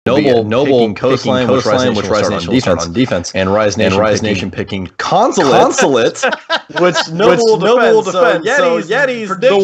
Noble picking Coastline, which Rise Nation will start on defense, and Rise Nation picking Consulate, which Noble will defend. So Yeti's the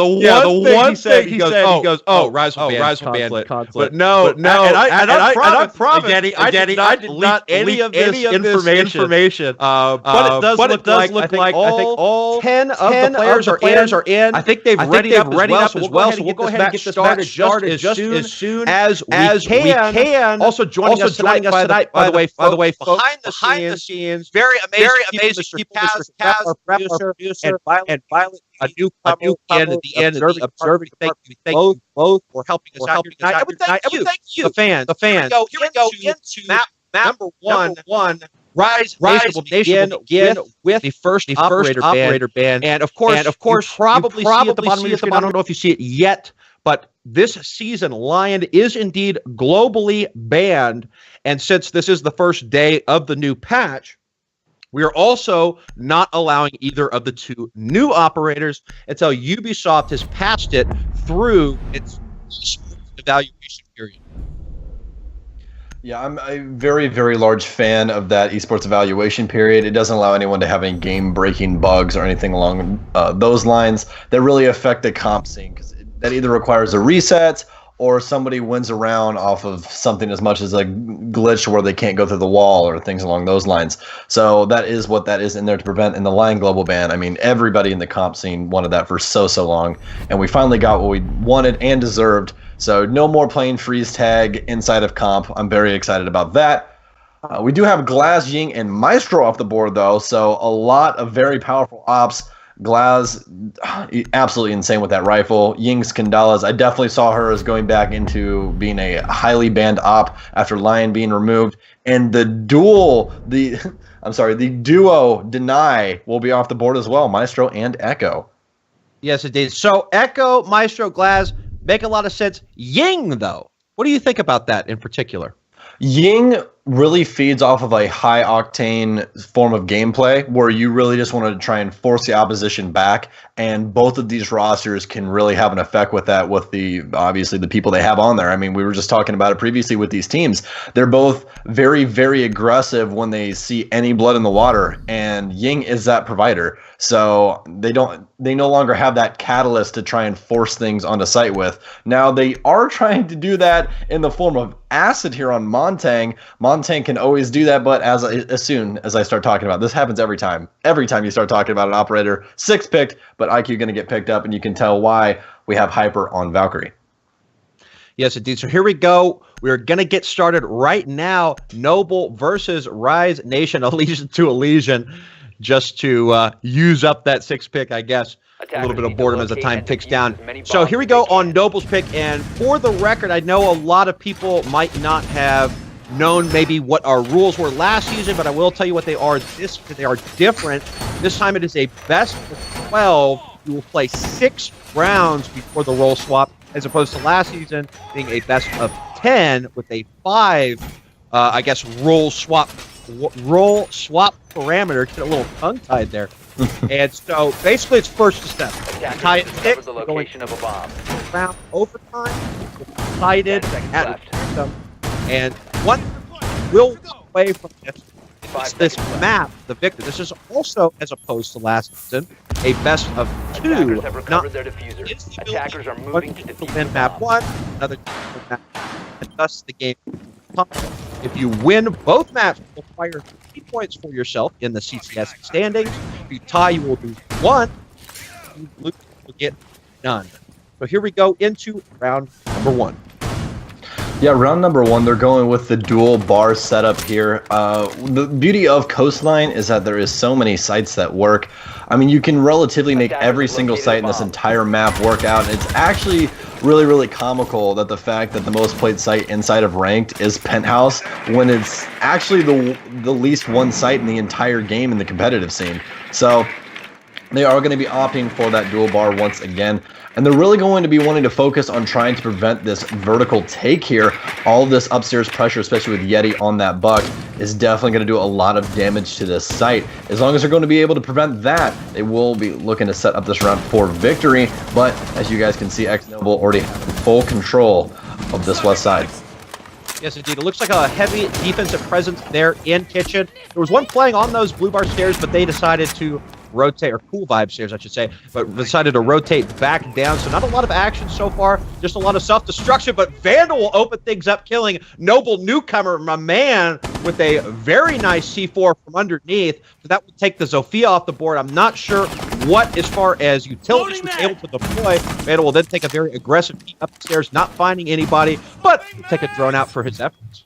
one thing he goes, oh, Rise will ban Consulate. But no, and I promise, Yeti, I did not leak any of this information. But it does look like I think all 10 of the players are in. I think they've readied up as well. So we'll go ahead and get this match started just as soon as we can. Also joining us tonight, by the way, behind the scenes, very amazing people, Mr. Kaz, our producer, and Violet, a newcomer at the end of the observing. Thank you both for helping us out here tonight. I would thank you, the fans. Here we go into map number one. Rise Nation will begin with the first operator ban. And of course, you probably see at the bottom of your screen, I don't know if you see it yet, but this season, Lion is indeed globally banned. And since this is the first day of the new patch, we are also not allowing either of the two new operators until Ubisoft has passed it through its evaluation period. Yeah, I'm a very, very large fan of that esports evaluation period. It doesn't allow anyone to have any game-breaking bugs or anything along those lines that really affect the comp scene, because that either requires a reset or somebody wins a round off of something as much as a glitch where they can't go through the wall or things along those lines. So that is what that is in there to prevent. In the Lion global ban, I mean, everybody in the comp scene wanted that for so long, and we finally got what we wanted and deserved. So no more playing freeze tag inside of comp. I'm very excited about that. We do have Glaz, Ying, and Maestro off the board, though, so a lot of very powerful ops. Glaz, absolutely insane with that rifle. Ying's Kandalas, I definitely saw her as going back into being a highly banned op after Lion being removed. And the duo Deny will be off the board as well, Maestro and Echo. Yes, it did. So Echo, Maestro, Glaz make a lot of sense. Ying, though, what do you think about that in particular? Ying really feeds off of a high-octane form of gameplay where you really just want to try and force the opposition back, and both of these rosters can really have an effect with that, with obviously the people they have on there. I mean, we were just talking about it previously with these teams. They're both very, very aggressive when they see any blood in the water, and Ying is that provider. So they no longer have that catalyst to try and force things onto site with. Now they are trying to do that in the form of acid here on Montang. Montang can always do that, but as soon as I start talking about this, happens every time. Every time you start talking about an operator, 6 picked, but IQ going to get picked up, and you can tell why we have Hyper on Valkyrie. Yes, indeed. So here we go. We're going to get started right now. Noble versus Rise Nation, Allegiance to Elysian. Just to use up that 6 pick, I guess. A little bit of boredom as the time ticks down. So here we go on Noble's pick. And for the record, I know a lot of people might not have known maybe what our rules were last season, but I will tell you what they are. They are different. This time it is a best of 12. You will play 6 rounds before the roll swap, as opposed to last season being a best of 10 with a 5, I guess, roll swap parameter. Get a little tongue-tied there. And so basically it's first to step. Tie it stick, the location of a bomb. Round overtime, decided at them, and one will away from this map, the victor. This is also, as opposed to last season, a best of 2. Attackers have recovered their diffuser. Attackers are moving to defuse win map 1, another map, and thus the game. If you win both maps, you'll acquire 3 points for yourself in the CCS standings. If you tie, you will do 1. You lose, you'll get none. So here we go into round number 1. Yeah, round number 1, they're going with the dual bar setup here. The beauty of Coastline is that there is so many sites that work. I mean, you can relatively make every single site in this entire map work out. And it's actually really, really comical that the fact that the most played site inside of Ranked is Penthouse, when it's actually the least one site in the entire game in the competitive scene. So They are going to be opting for that dual bar once again, and they're really going to be wanting to focus on trying to prevent this vertical take here. All of this upstairs pressure, especially with Yeti on that buck, is definitely going to do a lot of damage to this site. As long as they're going to be able to prevent that, they will be looking to set up this round for victory. But as you guys can see, X-Noble already has full control of this west side. Yes, indeed. It looks like a heavy defensive presence there in Kitchen. There was one playing on those blue bar stairs, but they decided to rotate, or cool vibe stairs, I should say, but decided to rotate back down. So not a lot of action so far, just a lot of self-destruction, but Vandal will open things up, killing Noble Newcomer, my man, with a very nice C4 from underneath. So that will take the Zofia off the board. I'm not sure what, as far as utilities was able to deploy. Vandal will then take a very aggressive peek upstairs, not finding anybody, but take a drone out for his efforts.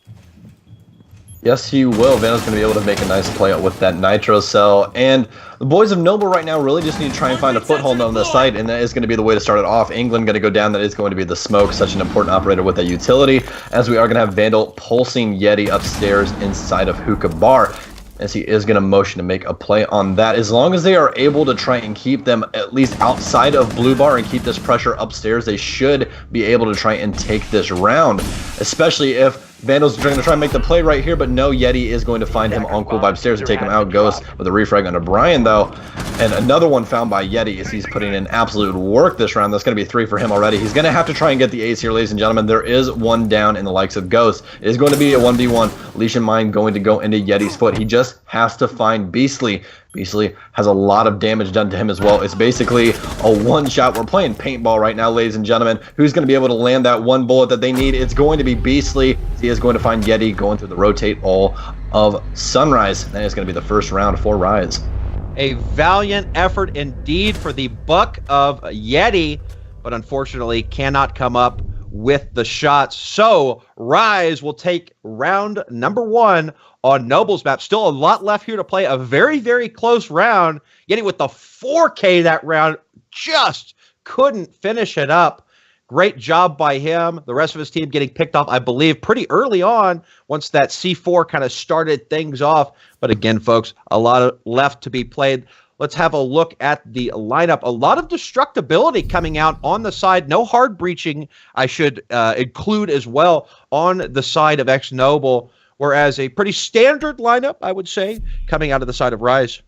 Yes, he will. Vandal's going to be able to make a nice play out with that Nitro Cell. And the boys of Noble right now really just need to try and find a foothold on the site, and that is going to be the way to start it off. England going to go down. That is going to be the smoke, such an important operator with that utility, as we are going to have Vandal pulsing Yeti upstairs inside of Hookah Bar, as he is going to motion to make a play on that. As long as they are able to try and keep them at least outside of Blue Bar and keep this pressure upstairs, they should be able to try and take this round, especially if Vandal's going to try and make the play right here, but no, Yeti is going to find him on cool vibe stairs and take him out. Ghost with a refrag on O'Brien, though. And another one found by Yeti as he's putting in absolute work this round. That's going to be 3 for him already. He's going to have to try and get the ace here, ladies and gentlemen. There is one down in the likes of Ghost. It is going to be a 1v1. Leash in Mind going to go into Yeti's foot. He just has to find Beastly. Beastly has a lot of damage done to him as well. It's basically a one-shot. We're playing paintball right now, ladies and gentlemen. Who's going to be able to land that one bullet that they need? It's going to be Beastly. He is going to find Yeti going through the rotate all of Sunrise. That is going to be the first round for Rise. A valiant effort indeed for the buck of Yeti, but unfortunately cannot come up with the shots. So Rise will take round number 1 on Noble's map. Still a lot left here to play. A very, very close round. Yeti with the 4K that round, just couldn't finish it up. Great job by him. The rest of his team getting picked off, I believe, pretty early on once that C4 kind of started things off. But again, folks, a lot left to be played. Let's have a look at the lineup. A lot of destructibility coming out on the side. No hard breaching, I should include as well, on the side of X-Noble. Whereas a pretty standard lineup, I would say, coming out of the side of Rise.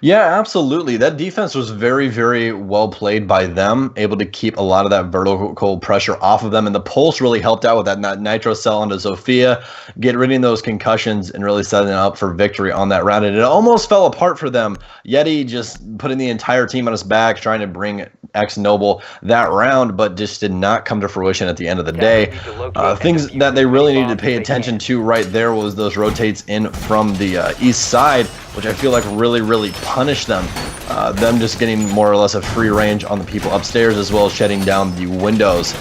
Yeah, absolutely. That defense was very, very well played by them, able to keep a lot of that vertical pressure off of them. And the pulse really helped out with that Nitro Cell onto Zofia, get rid of those concussions and really setting up for victory on that round. And it almost fell apart for them. Yeti just putting the entire team on his back, trying to bring X-Noble that round, but just did not come to fruition at the end of the day. Things that they really needed to pay attention to right there was those rotates in from the east side, which I feel like really, really punished them. Them just getting more or less a free range on the people upstairs, as well as shutting down the windows,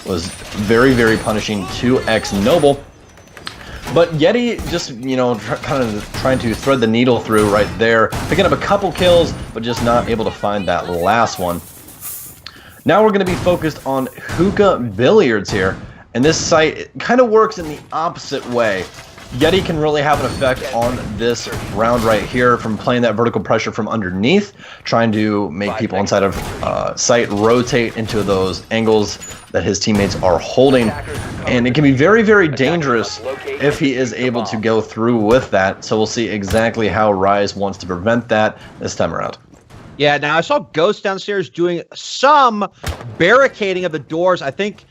was very, very punishing to X-Noble. But Yeti just, you know, kind of trying to thread the needle through right there, picking up a couple kills, but just not able to find that last one. Now we're going to be focused on Hookah Billiards here, and this site kind of works in the opposite way. Yeti can really have an effect on this round right here from playing that vertical pressure from underneath, trying to make people inside of site rotate into those angles that his teammates are holding. And it can be very, very dangerous if he is able to go through with that. So we'll see exactly how Rise wants to prevent that this time around. Yeah, now I saw Ghost downstairs doing some barricading of the doors. I think,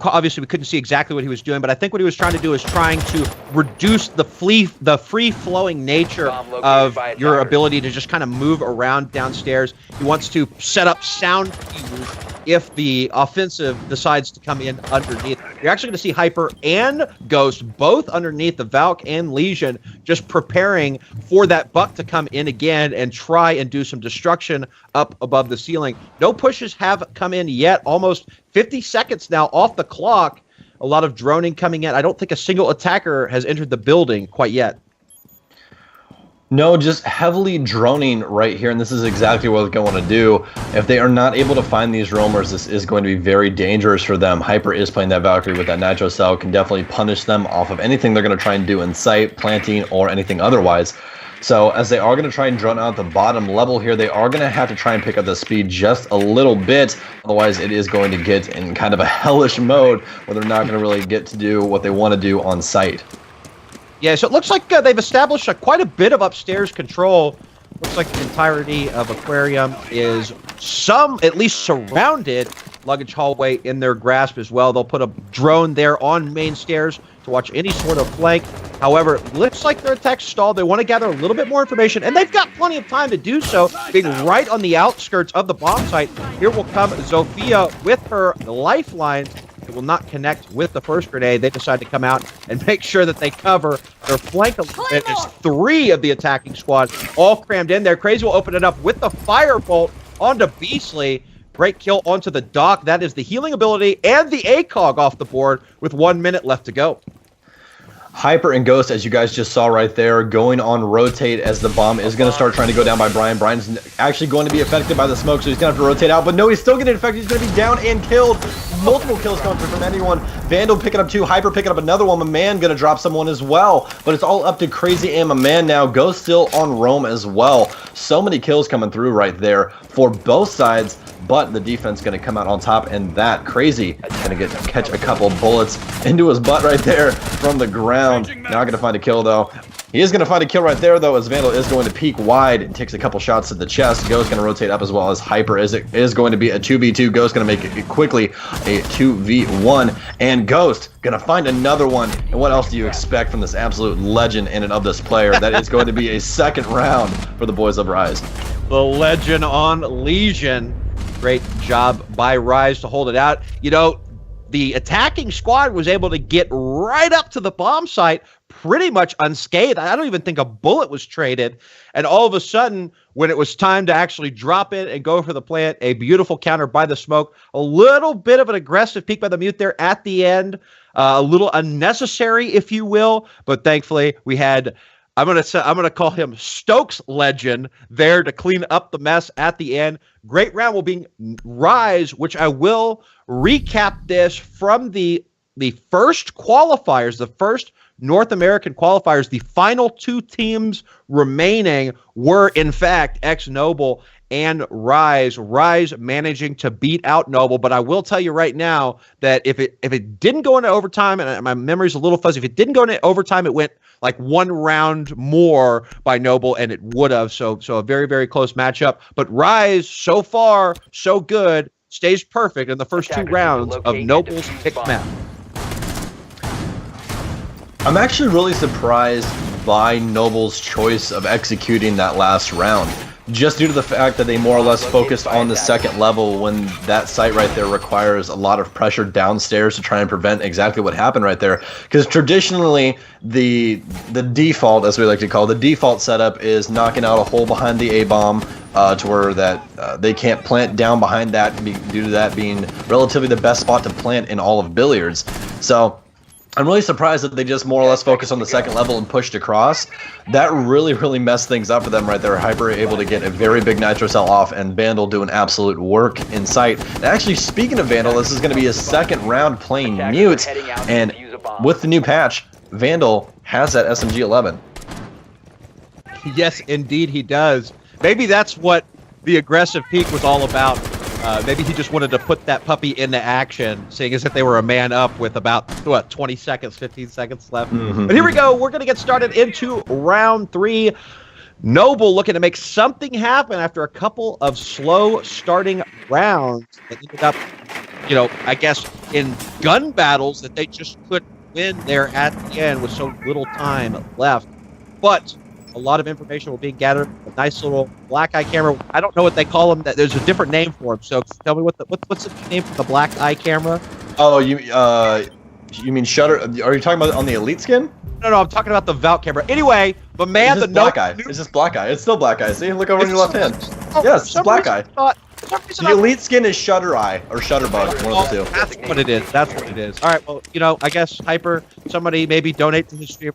obviously we couldn't see exactly what he was doing, but I think what he was trying to do is trying to reduce the free-flowing nature of your ability to just kind of move around downstairs. He wants to set up sound cues if the offensive decides to come in underneath. You're actually going to see Hyper and Ghost both underneath the Valk and Legion, just preparing for that buck to come in again and try and do some destruction up above the ceiling. No pushes have come in yet. Almost 50 seconds now off the clock. A lot of droning coming in. I don't think a single attacker has entered the building quite yet. No, just heavily droning right here, and this is exactly what they're going to do. If they are not able to find these roamers, this is going to be very dangerous for them. Hyper is playing that Valkyrie with that Nitro Cell, can definitely punish them off of anything they're going to try and do in sight, planting, or anything otherwise. So as they are going to try and drone out the bottom level here, they are going to have to try and pick up the speed just a little bit. Otherwise, it is going to get in kind of a hellish mode where they're not going to really get to do what they want to do on site. Yeah, so it looks like they've established quite a bit of upstairs control. Looks like the entirety of Aquarium is at least surrounded luggage hallway in their grasp as well. They'll put a drone there on main stairs to watch any sort of flank. However, it looks like their attack stalled. They want to gather a little bit more information, and they've got plenty of time to do so, being right on the outskirts of the bomb site. Here will come Zofia with her lifeline. It will not connect with the first grenade. They decide to come out and make sure that they cover their flank a little bit. There's 3 of the attacking squad all crammed in there. Crazy will open it up with the firebolt onto Beastly. Great kill onto the dock. That is the healing ability and the ACOG off the board with 1 minute left to go. Hyper and Ghost, as you guys just saw right there, going on rotate as the bomb is going to start trying to go down by Brian. Brian's actually going to be affected by the smoke, so he's going to have to rotate out. But no, he's still getting affected. He's going to be down and killed. Multiple kills coming from anyone. Vandal picking up 2, Hyper picking up another one. My man going to drop someone as well. But it's all up to Crazy and my man now. Ghost still on roam as well. So many kills coming through right there for both sides. But the defense going to come out on top, and that Crazy going to catch a couple bullets into his butt right there from the ground. Not going to find a kill, though. He is going to find a kill right there, though, as Vandal is going to peek wide and takes a couple shots to the chest. Ghost going to rotate up as well as Hyper is going to be a 2v2. Ghost going to make it quickly a 2v1. And Ghost going to find another one. And what else do you expect from this absolute legend in and of this player? That is going to be a second round for the boys of Rise. The legend on Legion. Great job by Rise to hold it out. You know, the attacking squad was able to get right up to the bomb site pretty much unscathed. I don't even think a bullet was traded. And all of a sudden, when it was time to actually drop it and go for the plant, a beautiful counter by the smoke, a little bit of an aggressive peek by the mute there at the end, a little unnecessary, if you will. But thankfully, we had... I'm gonna call him Stokes Legend there to clean up the mess at the end. Great round will be Rise, which I will recap this from the first qualifiers, the first North American qualifiers. The final 2 teams remaining were in fact ex-Noble and Rise. Rise managing to beat out Noble, but I will tell you right now that if it didn't go into overtime, and my memory's a little fuzzy, if it didn't go into overtime, it went like 1 round more by Noble, and it would have. So a very, very close matchup. But Rise, so far, so good, stays perfect in the first 2 rounds of Noble's picked map. I'm actually really surprised by Noble's choice of executing that last round. Just due to the fact that they more or less focused on the second level when that site right there requires a lot of pressure downstairs to try and prevent exactly what happened right there. Because traditionally, the default, as we like to call it, the default setup is knocking out a hole behind the A-bomb to where that they can't plant down behind that due to that being relatively the best spot to plant in all of Billiards. So I'm really surprised that they just more or less focused on the second level and pushed across. That really, really messed things up for them right there. Hyper able to get a very big Nitro Cell off, and Vandal doing absolute work in sight. And actually, speaking of Vandal, this is going to be his second round playing mute, and with the new patch, Vandal has that SMG-11. Yes, indeed he does. Maybe that's what the aggressive peak was all about. Maybe he just wanted to put that puppy into action, seeing as if they were a man up with about, 20 seconds, 15 seconds left. But here we go. We're going to get started into round 3. Noble looking to make something happen after a couple of slow starting rounds that ended up, I guess, in gun battles that they just couldn't win there at the end with so little time left. But a lot of information will be gathered. A nice little black eye camera. I don't know what they call them. There's a different name for them. So tell me what's the name for the black eye camera? Oh, you mean Shutter? Are you talking about on the Elite skin? No, I'm talking about the Valk camera. Anyway, but man, the black eye. It's just black eye. It's still black eye. See, look over on your left hand. Yes, it's black eye. The Elite skin is Shutter Eye or Shutterbug. One of the two. That's what it is. That's what it is. All right. Well, I guess Hyper. Somebody maybe donate to his stream.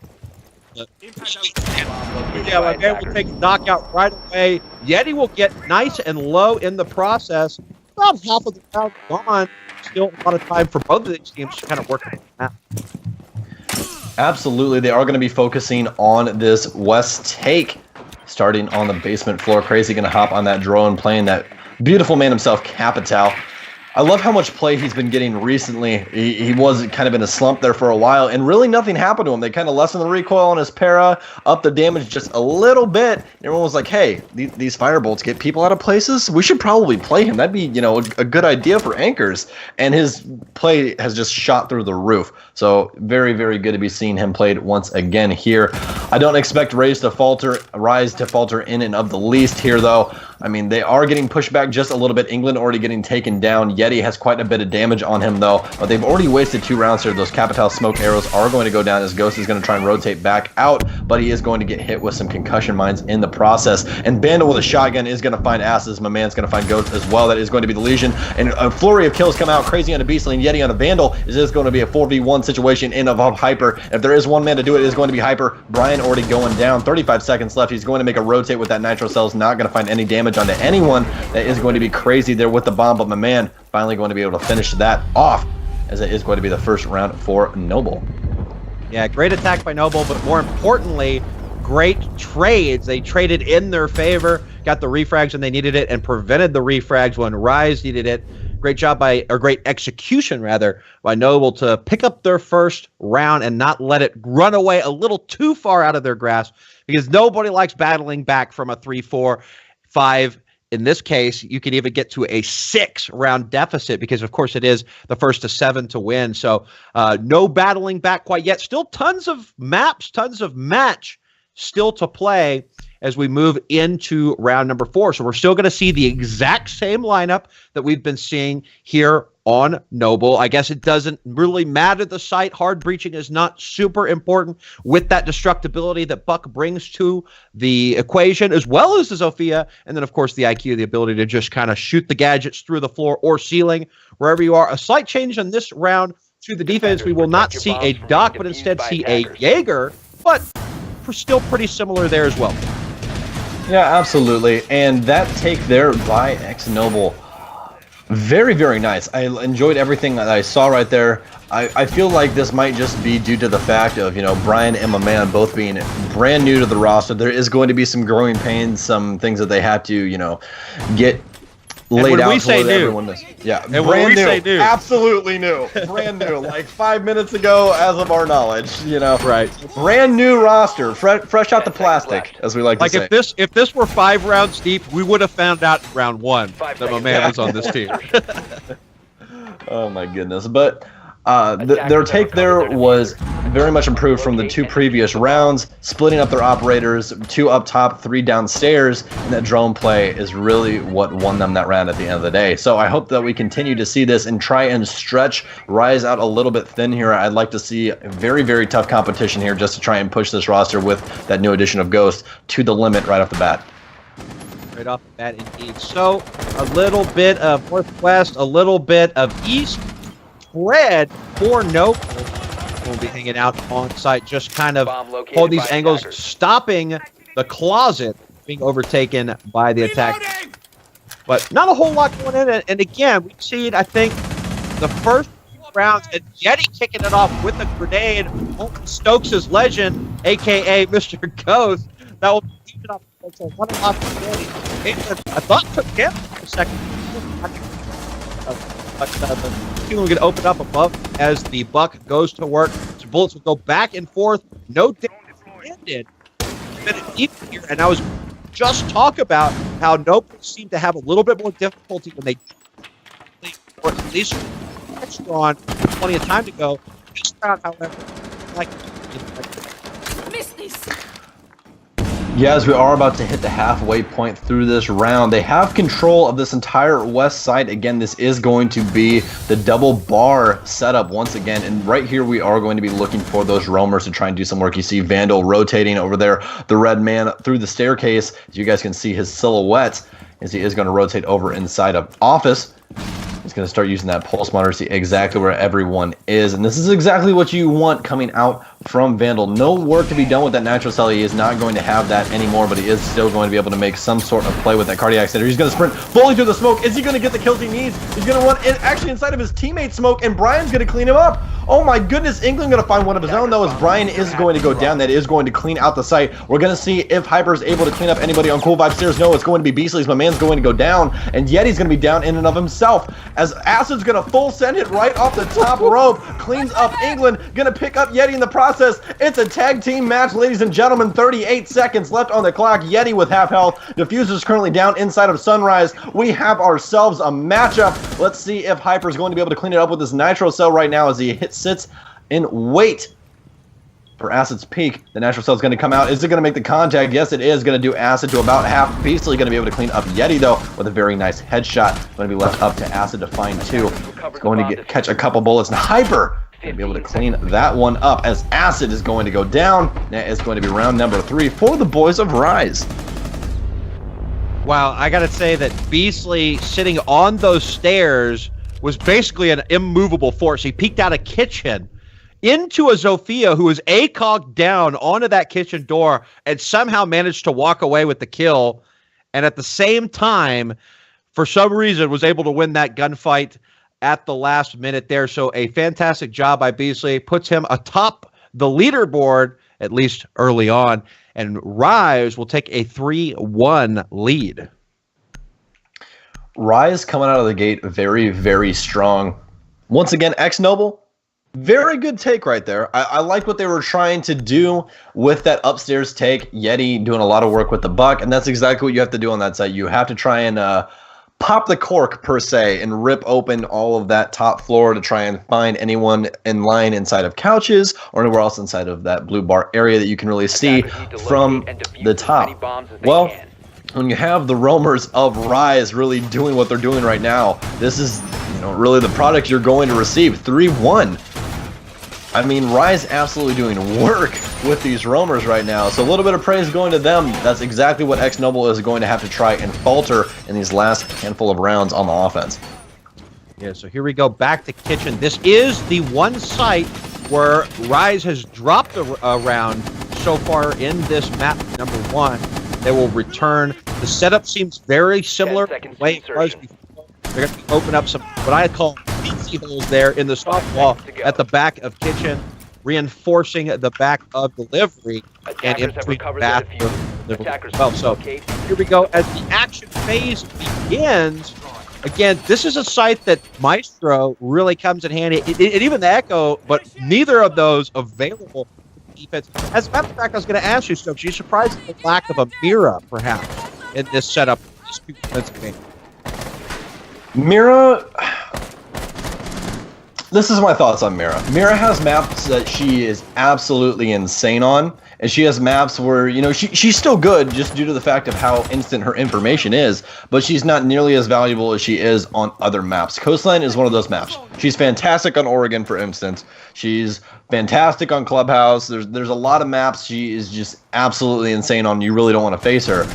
Yeah, my man will take a knockout right away. Yeti will get nice and low in the process. About half of the round gone. Still a lot of time for both of these teams to kind of work on that. Absolutely, they are going to be focusing on this West take starting on the basement floor. Crazy going to hop on that drone, playing that beautiful man himself, Capital. I love how much play he's been getting recently. He was kind of in a slump there for a while, and really nothing happened to him. They kind of lessened the recoil on his para, upped the damage just a little bit. Everyone was like, hey, these firebolts get people out of places. We should probably play him. That'd be, a good idea for anchors. And his play has just shot through the roof. So very, very good to be seeing him played once again here. I don't expect Rise to falter in and of the least here, though. I mean, they are getting pushed back just a little bit. England already getting taken down. Yeti has quite a bit of damage on him, though. But they've already wasted 2 rounds here. Those Capital smoke arrows are going to go down as Ghost is going to try and rotate back out. But he is going to get hit with some concussion mines in the process. And Bandit with a shotgun is going to find asses. My man's going to find Ghost as well. That is going to be the Legion. And a flurry of kills come out. Crazy on a Beastly and Yeti on a Vandal. Is this going to be a 4v1 situation in of Hyper? If there is one man to do it, it is going to be Hyper. Brian already going down. 35 seconds left. He's going to make a rotate with that Nitro Cells. Not going to find any damage onto anyone. That is going to be crazy there with the bomb, but my man finally going to be able to finish that off, as it is going to be the first round for Noble. Yeah, great attack by Noble, but more importantly, great trades. They traded in their favor, got the refrags when they needed it, and prevented the refrags when Rise needed it. Great job great execution rather, by Noble to pick up their first round and not let it run away a little too far out of their grasp, because nobody likes battling back from a 3-4-5. In this case, you can even get to a 6-round deficit because, of course, it is the first to 7 to win. So no battling back quite yet. Still tons of maps, tons of match still to play as we move into round number 4. So we're still going to see the exact same lineup that we've been seeing here on Noble. I guess it doesn't really matter the site. Hard breaching is not super important with that destructibility that Buck brings to the equation, as well as the Zofia, and then, of course, the IQ, the ability to just kind of shoot the gadgets through the floor or ceiling, wherever you are. A slight change on this round to the defense. We will not see a Doc, but instead see a Jaeger, but we're still pretty similar there as well. Yeah, absolutely. And that take there by X-Noble, very, very nice. I enjoyed everything that I saw right there. I feel like this might just be due to the fact of, Brian and my man both being brand new to the roster. There is going to be some growing pains, some things that they have to, get laid out for everyone. Yeah, and when we say new, absolutely new, brand new, like 5 minutes ago, as of our knowledge, right, brand new roster, fresh out the plastic, as we like to say. Like if this were 5 rounds deep, we would have found out round 1 that my man was on this team. Oh my goodness, but their take there was very much improved from the 2 previous rounds, splitting up their operators, 2 up top, 3 downstairs, and that drone play is really what won them that round at the end of the day. So I hope that we continue to see this and try and stretch Rise out a little bit thin here. I'd like to see a very, very tough competition here just to try and push this roster with that new addition of Ghost to the limit right off the bat. Right off the bat, indeed. So a little bit of northwest, a little bit of east. Spread for Noble. We'll be hanging out on site, just kind of hold these angles, stopping the closet being overtaken by the attack. But not a whole lot going in. And again, we've seen, I think, the first rounds, and Yeti kicking it off with a grenade. Stokes' legend, a.k.a. Mr. Ghost. That will keep it up. So running off the grenade. I thought took him for a second. But the team will get opened up above as the Buck goes to work. So bullets will go back and forth. No damage ended. Even here, and I was just talk about how Noble seemed to have a little bit more difficulty when they, or at least on plenty of time to go. This round, however, missed this. Yeah, as we are about to hit the halfway point through this round, they have control of this entire west side. Again, this is going to be the double bar setup once again, and right here we are going to be looking for those roamers to try and do some work. You see Vandal rotating over there, the red man through the staircase. As you guys can see his silhouette as he is going to rotate over inside of office. He's going to start using that pulse monitor to see exactly where everyone is. And this is exactly what you want coming out from Vandal. No work to be done with that Nitro Cell. He is not going to have that anymore, but he is still going to be able to make some sort of play with that Cardiac Center. He's going to sprint fully through the smoke. Is he going to get the kills he needs? He's going to run in, actually inside of his teammate smoke, and Brian's going to clean him up. Oh my goodness, England going to find one of his own, though, as Brian is going to go down. That is going to clean out the site. We're going to see if Hyper is able to clean up anybody on Cool Vibe Stairs. No, it's going to be Beastly's. My man's going to go down, and Yeti's going to be down in and of himself, as Acid's going to full send it right off the top rope. Cleans up England, going to pick up Yeti in the process. It's a tag team match, ladies and gentlemen. 38 seconds left on the clock. Yeti with half health. Diffuser's currently down inside of Sunrise. We have ourselves a matchup. Let's see if Hyper's going to be able to clean it up with this Nitro Cell right now as he sits in wait for Acid's peak. The Nitro Cell is going to come out. Is it going to make the contact? Yes, it is. Going to do Acid to about half. Beastly going to be able to clean up Yeti, though, with a very nice headshot. Going to be left up to Acid to find two. Going to catch a couple bullets. And Hyper going to be able to clean that one up as Acid is going to go down. That is going to be round number 3 for the boys of Rise. Wow, I got to say that Beastly sitting on those stairs was basically an immovable force. He peeked out a kitchen into a Zofia who was ACOG down onto that kitchen door and somehow managed to walk away with the kill. And at the same time, for some reason, was able to win that gunfight at the last minute there. So a fantastic job by Beastly. Puts him atop the leaderboard, at least early on. And Rise will take a 3-1 lead. Rise coming out of the gate very, very strong. Once again, X-Noble, very good take right there. I like what they were trying to do with that upstairs take. Yeti doing a lot of work with the buck, and that's exactly what you have to do on that site. You have to try and pop the cork, per se, and rip open all of that top floor to try and find anyone in line inside of couches or anywhere else inside of that blue bar area that you can really see from the top. Well, when you have the roamers of Rise really doing what they're doing right now, this is, really the product you're going to receive. 3-1. I mean, Rise absolutely doing work with these roamers right now. So a little bit of praise going to them. That's exactly what X-Noble is going to have to try and falter in these last handful of rounds on the offense. Yeah, so here we go back to Kitchen. This is the one site where Rise has dropped a round so far in this map, number 1. They will return. The setup seems very similar to the way it was before. They're going to open up some, what I call, easy holes there in the soft wall at the back of Kitchen, reinforcing the back of Delivery and in between the back of Delivery as well. So here we go as the action phase begins. Again, this is a site that Maestro really comes in handy, and even the Echo, but neither of those available defense. As a matter of fact, I was going to ask you, Stokes, are you surprised at the lack of a Mira, perhaps, in this setup, this defensive game? Mira, this is my thoughts on Mira. Mira has maps that she is absolutely insane on, and she has maps where, she's still good just due to the fact of how instant her information is, but she's not nearly as valuable as she is on other maps. Coastline is one of those maps. She's fantastic on Oregon, for instance. She's fantastic on Clubhouse. There's a lot of maps she is just absolutely insane on. You really don't want to face her.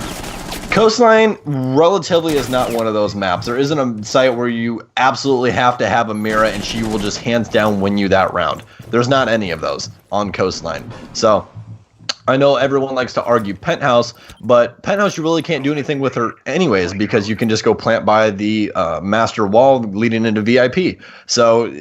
Coastline relatively is not one of those maps. There isn't a site where you absolutely have to have a Mira and she will just hands down win you that round. There's not any of those on Coastline. So I know everyone likes to argue Penthouse, but Penthouse you really can't do anything with her anyways because you can just go plant by the master wall leading into VIP. So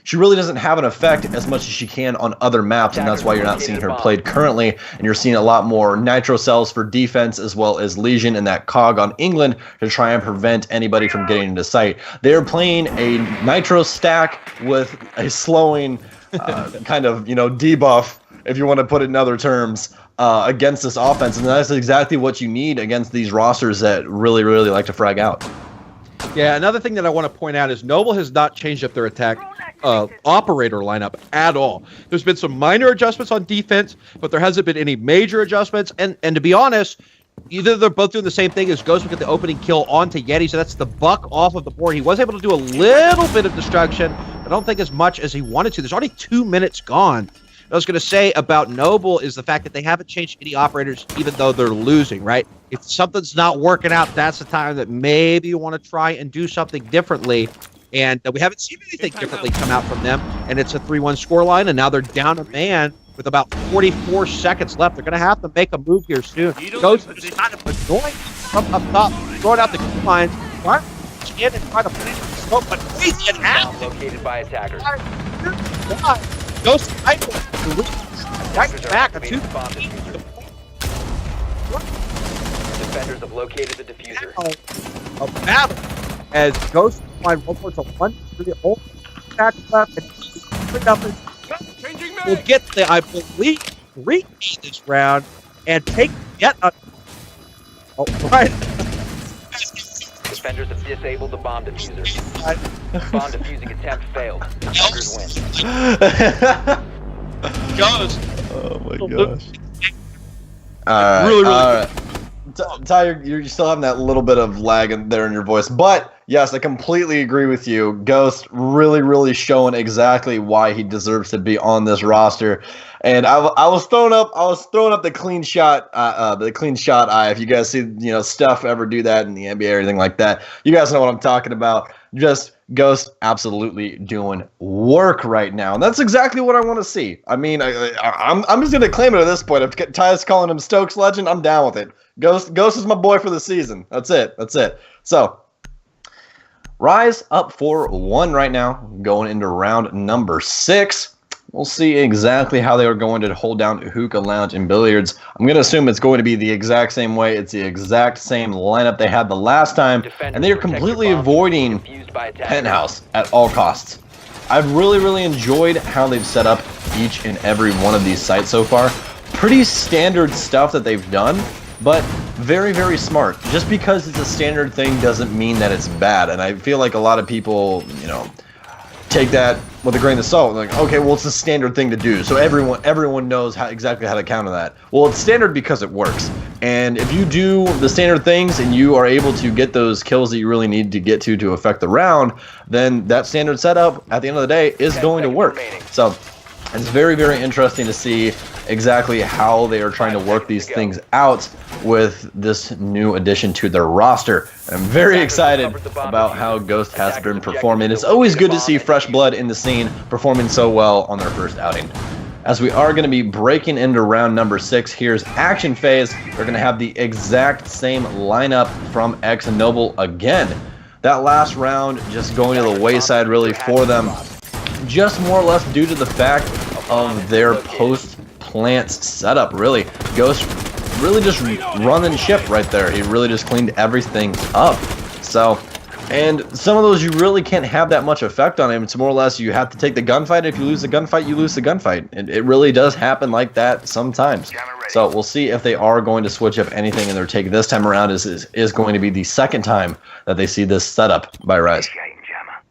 she really doesn't have an effect as much as she can on other maps, and that's why you're not seeing her played currently, and you're seeing a lot more Nitro Cells for defense as well as Legion and that COG on England to try and prevent anybody from getting into sight. They're playing a Nitro stack with a slowing kind of, debuff, if you want to put it in other terms, against this offense, and that's exactly what you need against these rosters that really, really like to frag out. Yeah, another thing that I want to point out is Noble has not changed up their attack operator lineup at all. There's been some minor adjustments on defense, but there hasn't been any major adjustments. And to be honest, either they're both doing the same thing as Ghost will get the opening kill onto Yeti, so that's the buck off of the board. He was able to do a little bit of destruction. I don't think as much as he wanted to. There's already 2 minutes gone. I was going to say about Noble is the fact that they haven't changed any operators even though they're losing, right? If something's not working out, that's the time that maybe you want to try and do something differently. And we haven't seen anything differently come out from them. And it's a 3-1 scoreline, and now they're down a man with about 44 seconds left. They're going to have to make a move here soon. Ghost is kind of annoying from up top, throwing out the key line. Trying to get in and try to plant the smoke, but he's an out. Located by attackers. Ghost right back. Defenders have located the diffuser. A battle as Ghost find one more to 1-3 hold back left and bring up his will get the, I believe, 3 this round and take yet a right. Defenders have disabled the bomb diffuser. Bomb defusing attempt failed. Defenders win. Ghost. Oh my gosh. Really. Ty, you're still having that little bit of lag in there in your voice, but yes, I completely agree with you. Ghost really showing exactly why he deserves to be on this roster. And I was throwing up the clean shot eye. If you guys see Steph ever do that in the NBA or anything like that, you guys know what I'm talking about. Just Ghost absolutely doing work right now, and that's exactly what I want to see. I mean, I'm just gonna claim it at this point. If Ty's calling him Stokes legend, I'm down with it. Ghost is my boy for the season. That's it. So, Rise up 4-1 right now, going into round number 6. We'll see exactly how they are going to hold down Hookah Lounge and Billiards. I'm going to assume it's going to be the exact same way. It's the exact same lineup they had the last time, and they are completely avoiding Penthouse at all costs. I've really enjoyed how they've set up each and every one of these sites so far. Pretty standard stuff that they've done, but very smart. Just because it's a standard thing doesn't mean that it's bad, and I feel like a lot of people, take that with a grain of salt. Like, okay, well, it's a standard thing to do, so everyone knows exactly how to counter that. Well, it's standard because it works, and if you do the standard things and you are able to get those kills that you really need to get to affect the round, then that standard setup at the end of the day is going to work. So it's very interesting to see exactly how they are trying to work these things out with this new addition to their roster. I'm very excited about how Ghost has been performing. It's always good to see fresh blood in the scene performing so well on their first outing. As we are going to be breaking into round number 6, here's Action Phase. They're going to have the exact same lineup from X and Noble again. That last round just going to the wayside really for them, just more or less due to the fact of their post-plants setup, really. Ghost really just running ship right there. He really just cleaned everything up. So, and some of those you really can't have that much effect on him. It's more or less you have to take the gunfight. If you lose the gunfight, you lose the gunfight. It really does happen like that sometimes. So we'll see if they are going to switch up anything in their take this time around. Is going to be the second time that they see this setup by Rise.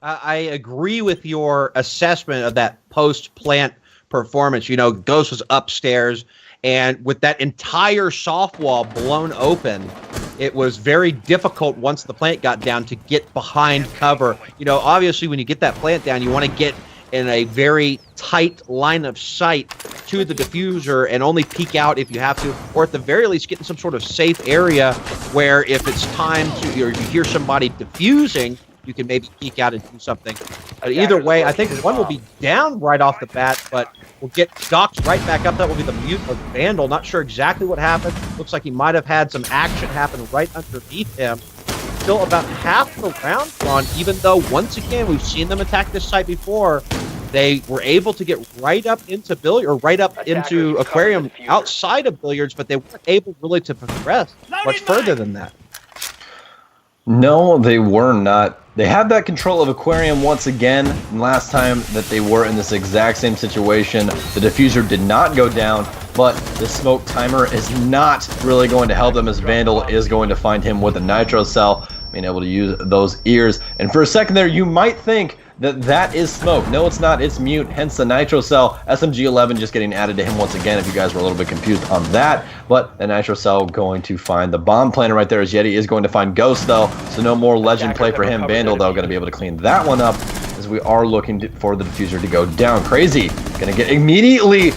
I agree with your assessment of that post-plant performance. Ghost was upstairs, and with that entire soft wall blown open, it was very difficult once the plant got down to get behind cover. Obviously when you get that plant down, you want to get in a very tight line of sight to the diffuser and only peek out if you have to, or at the very least get in some sort of safe area where if it's time to, or you hear somebody diffusing, you can maybe peek out and do something. But either way, I think one will be down right off the bat, but we'll get docked right back up. That will be the mute of Vandal. Not sure exactly what happened. Looks like he might have had some action happen right underneath him. Still about half the round gone, even though, once again, we've seen them attack this site before. They were able to get right up into into Aquarium outside of Billiards, but they weren't able really to progress much further than that. No, they were not. They had that control of Aquarium once again. Last time that they were in this exact same situation, the diffuser did not go down, but the smoke timer is not really going to help them, as Vandal is going to find him with a nitro cell, being able to use those ears. And for a second there, you might think that is smoke. No, it's not. It's mute, hence the nitro cell. SMG-11 just getting added to him once again, if you guys were a little bit confused on that. But the nitro cell going to find the bomb planter right there, as Yeti is going to find Ghost, though. So no more legend play for him. Vandal, though, going to be able to clean that one up, as we are looking for the diffuser to go down. Crazy. Going to get immediately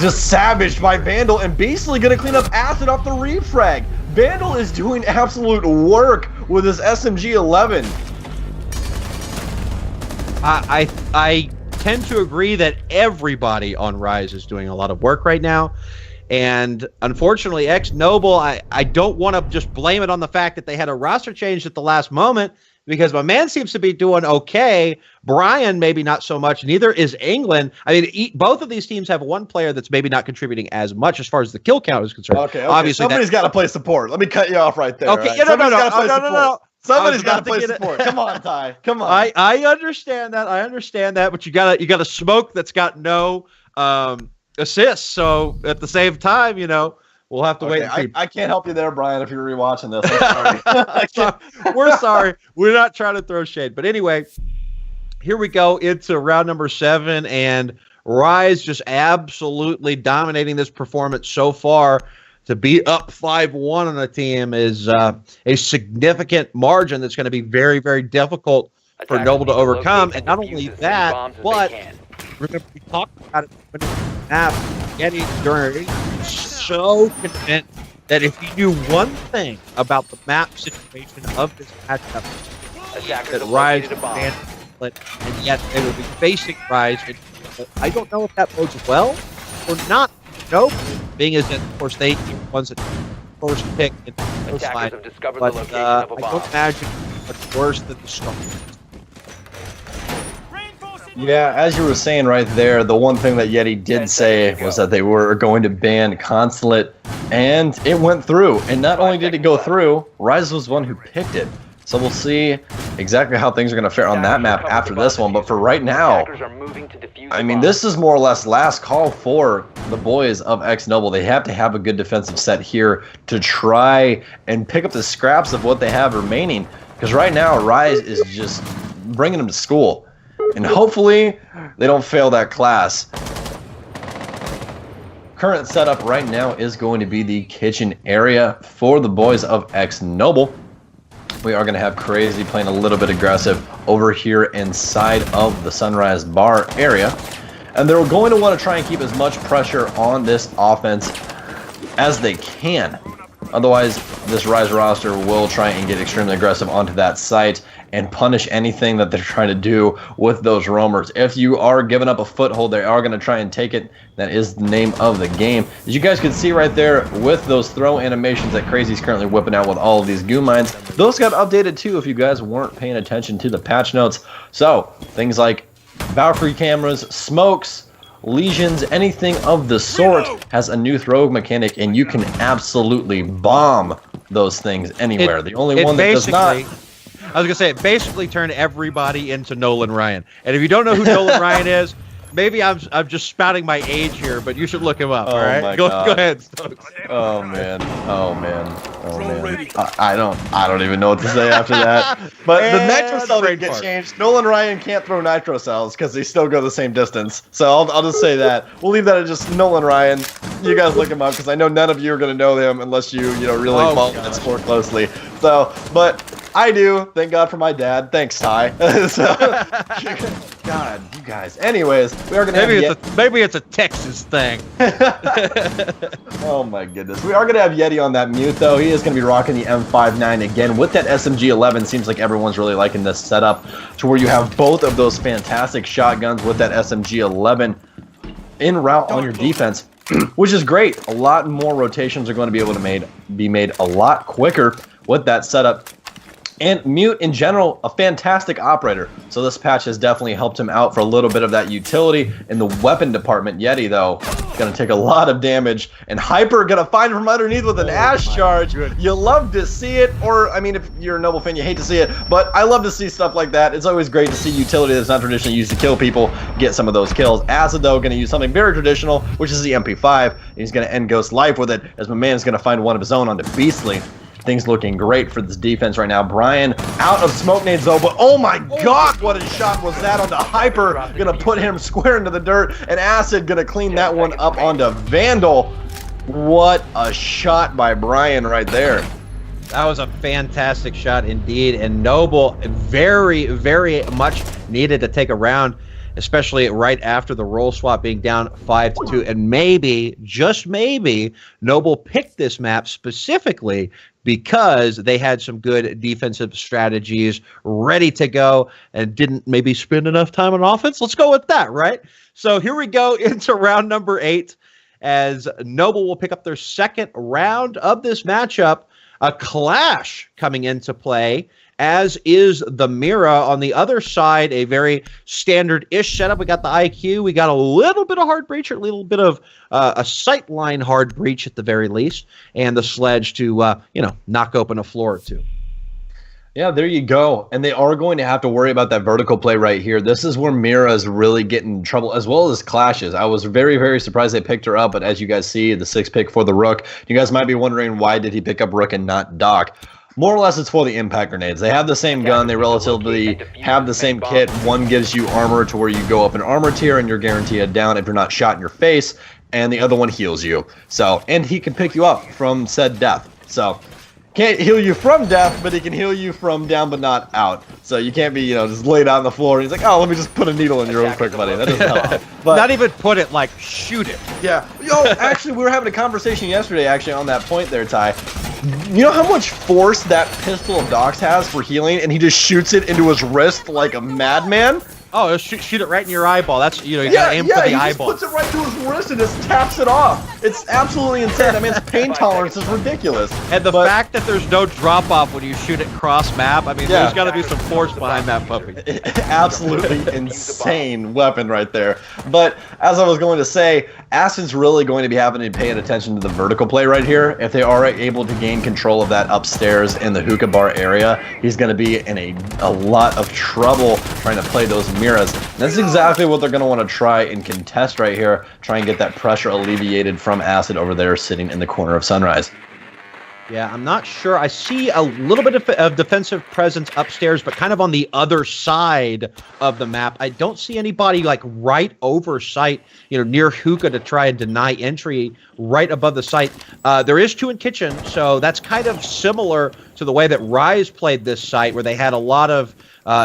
just savaged by Vandal, and basically going to clean up acid off the refrag. Vandal is doing absolute work with his SMG-11. I tend to agree that everybody on Rise is doing a lot of work right now. And unfortunately, ex-Noble, I don't want to just blame it on the fact that they had a roster change at the last moment, because my man seems to be doing okay. Brian, maybe not so much. Neither is England. I mean, both of these teams have one player that's maybe not contributing as much as far as the kill count is concerned. Okay. Obviously, somebody's got to play support. Let me cut you off right there. Okay, right? No. Somebody's got to play support. Come on, Ty. Come on. I understand that. But you got a smoke that's got no assists. So at the same time, we'll have to wait and see. I can't help you there, Brian, if you're rewatching this. I'm sorry. We're sorry. We're not trying to throw shade. But anyway, here we go into round number 7, and Rise just absolutely dominating this performance so far. To be up 5-1 on a team is a significant margin that's going to be very, very difficult for Noble to overcome. And not only that, but remember we talked about it when getting during so convinced that if you knew one thing about the map situation of this matchup, that Rise would and yet they would be facing Rise. And I don't know if that bodes well or not. Nope. Being as that, of course, they were the ones that first pick in the line. But I don't imagine much worse than the Storm. Yeah, as you were saying right there, the one thing that Yeti did say was that they were going to ban Consulate, and it went through. And not only did it go through, Rise was the one who picked it. So we'll see exactly how things are going to fare on that map after this one. But for right now, I mean, this is more or less last call for the boys of ex-Noble. They have to have a good defensive set here to try and pick up the scraps of what they have remaining. Because right now, Rise is just bringing them to school. And hopefully, they don't fail that class. Current setup right now is going to be the kitchen area for the boys of ex-Noble. We are going to have Crazy playing a little bit aggressive over here inside of the Sunrise Bar area. And they're going to want to try and keep as much pressure on this offense as they can. Otherwise, this Rise roster will try and get extremely aggressive onto that site and punish anything that they're trying to do with those roamers. If you are giving up a foothold, they are going to try and take it. That is the name of the game. As you guys can see right there with those throw animations that Crazy's currently whipping out with all of these goo mines, those got updated too if you guys weren't paying attention to the patch notes. So, things like Valkyrie cameras, smokes, lesions, anything of the sort has a new throw mechanic, and you can absolutely bomb those things anywhere. The only one that does not... I was going to say, it basically turned everybody into Nolan Ryan. And if you don't know who Nolan Ryan is, maybe I'm just spouting my age here, but you should look him up, all right? Go ahead, Stokes. Oh, man. I don't even know what to say after that. But the nitro cell didn't get changed. Nolan Ryan can't throw nitro cells because they still go the same distance. So I'll just say that. We'll leave that at just Nolan Ryan. You guys look him up because I know none of you are going to know him unless you really follow that sport closely. So, but I do. Thank God for my dad. Thanks, Ty. God, you guys. Anyways, we are going to maybe it's a Texas thing. Oh my goodness. We are going to have Yeti on that mute, though. He is going to be rocking the M59 again with that SMG-11. Seems like everyone's really liking this setup to where you have both of those fantastic shotguns with that SMG-11 en route on your defense, which is great. A lot more rotations are going to be able to be made a lot quicker with that setup. And Mute, in general, a fantastic operator. So this patch has definitely helped him out for a little bit of that utility in the weapon department. Yeti, though, going to take a lot of damage. And Hyper going to find him from underneath with an Ash charge. You love to see it. Or, I mean, if you're a Noble fan, you hate to see it. But I love to see stuff like that. It's always great to see utility that's not traditionally used to kill people get some of those kills. Acid, though, going to use something very traditional, which is the MP5. And he's going to end Ghost life with it, as my man's going to find one of his own onto Beastly. Things looking great for this defense right now. Brian out of smoke nades though, but oh my god, what a shot was that onto Hyper. Gonna put him square into the dirt, and Acid gonna clean that one up onto Vandal. What a shot by Brian right there. That was a fantastic shot indeed, and Noble very, very much needed to take a round, especially right after the role swap being down 5-2, and maybe, just maybe, Noble picked this map specifically because they had some good defensive strategies ready to go and didn't maybe spend enough time on offense. Let's go with that, right? So here we go into round number 8 as Noble will pick up their second round of this matchup. A clash coming into play, as is the Mira. On the other side, a very standard-ish setup. We got the IQ. We got a little bit of hard breach, or a little bit of a sightline hard breach at the very least, and the sledge to, knock open a floor or two. Yeah, there you go. And they are going to have to worry about that vertical play right here. This is where Mira is really getting in trouble, as well as clashes. I was very, very surprised they picked her up, but as you guys see, the 6th pick for the Rook. You guys might be wondering, why did he pick up Rook and not Doc? More or less, it's for the impact grenades. They have the same gun. They relatively have the same kit. One gives you armor to where you go up an armor tier and you're guaranteed a down if you're not shot in your face, and the other one heals you. So, and he can pick you up from said death. So, can't heal you from death, but he can heal you from down but not out. So you can't be, just laid out on the floor and he's like, oh, let me just put a needle in your real quick, buddy. That doesn't help. But, not even put it, like, shoot it. Yeah. Actually, we were having a conversation yesterday, on that point there, Ty. You know how much force that pistol of Doc's has for healing, and he just shoots it into his wrist like a madman? Oh, shoot it right in your eyeball. That's, you gotta aim for the eyeball. He just puts it right to his wrist and just taps it off. It's absolutely insane. I mean, its pain tolerance is ridiculous. And the fact that there's no drop-off when you shoot it cross-map, I mean, there's got to be some force behind that puppy. Absolutely insane weapon right there. But as I was going to say, Aston's really going to be having to pay attention to the vertical play right here. If they are able to gain control of that upstairs in the hookah bar area, he's going to be in a lot of trouble trying to play those mirrors. And that's exactly what they're going to want to try and contest right here. Try and get that pressure alleviated from Acid over there sitting in the corner of Sunrise. Yeah, I'm not sure. I see a little bit of defensive presence upstairs, but kind of on the other side of the map. I don't see anybody like right over site, near hookah to try and deny entry right above the site. There is 2 in kitchen, so that's kind of similar to the way that Rise played this site, where they had a lot of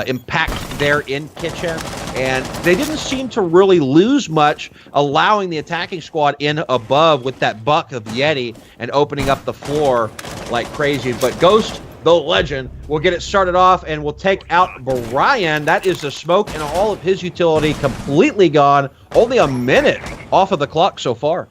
impact there in kitchen, and they didn't seem to really lose much, allowing the attacking squad in above with that buck of Yeti and opening up the floor like crazy. But Ghost, the legend, will get it started off and will take out Brian. That is the smoke, and all of his utility completely gone. Only a minute off of the clock so far.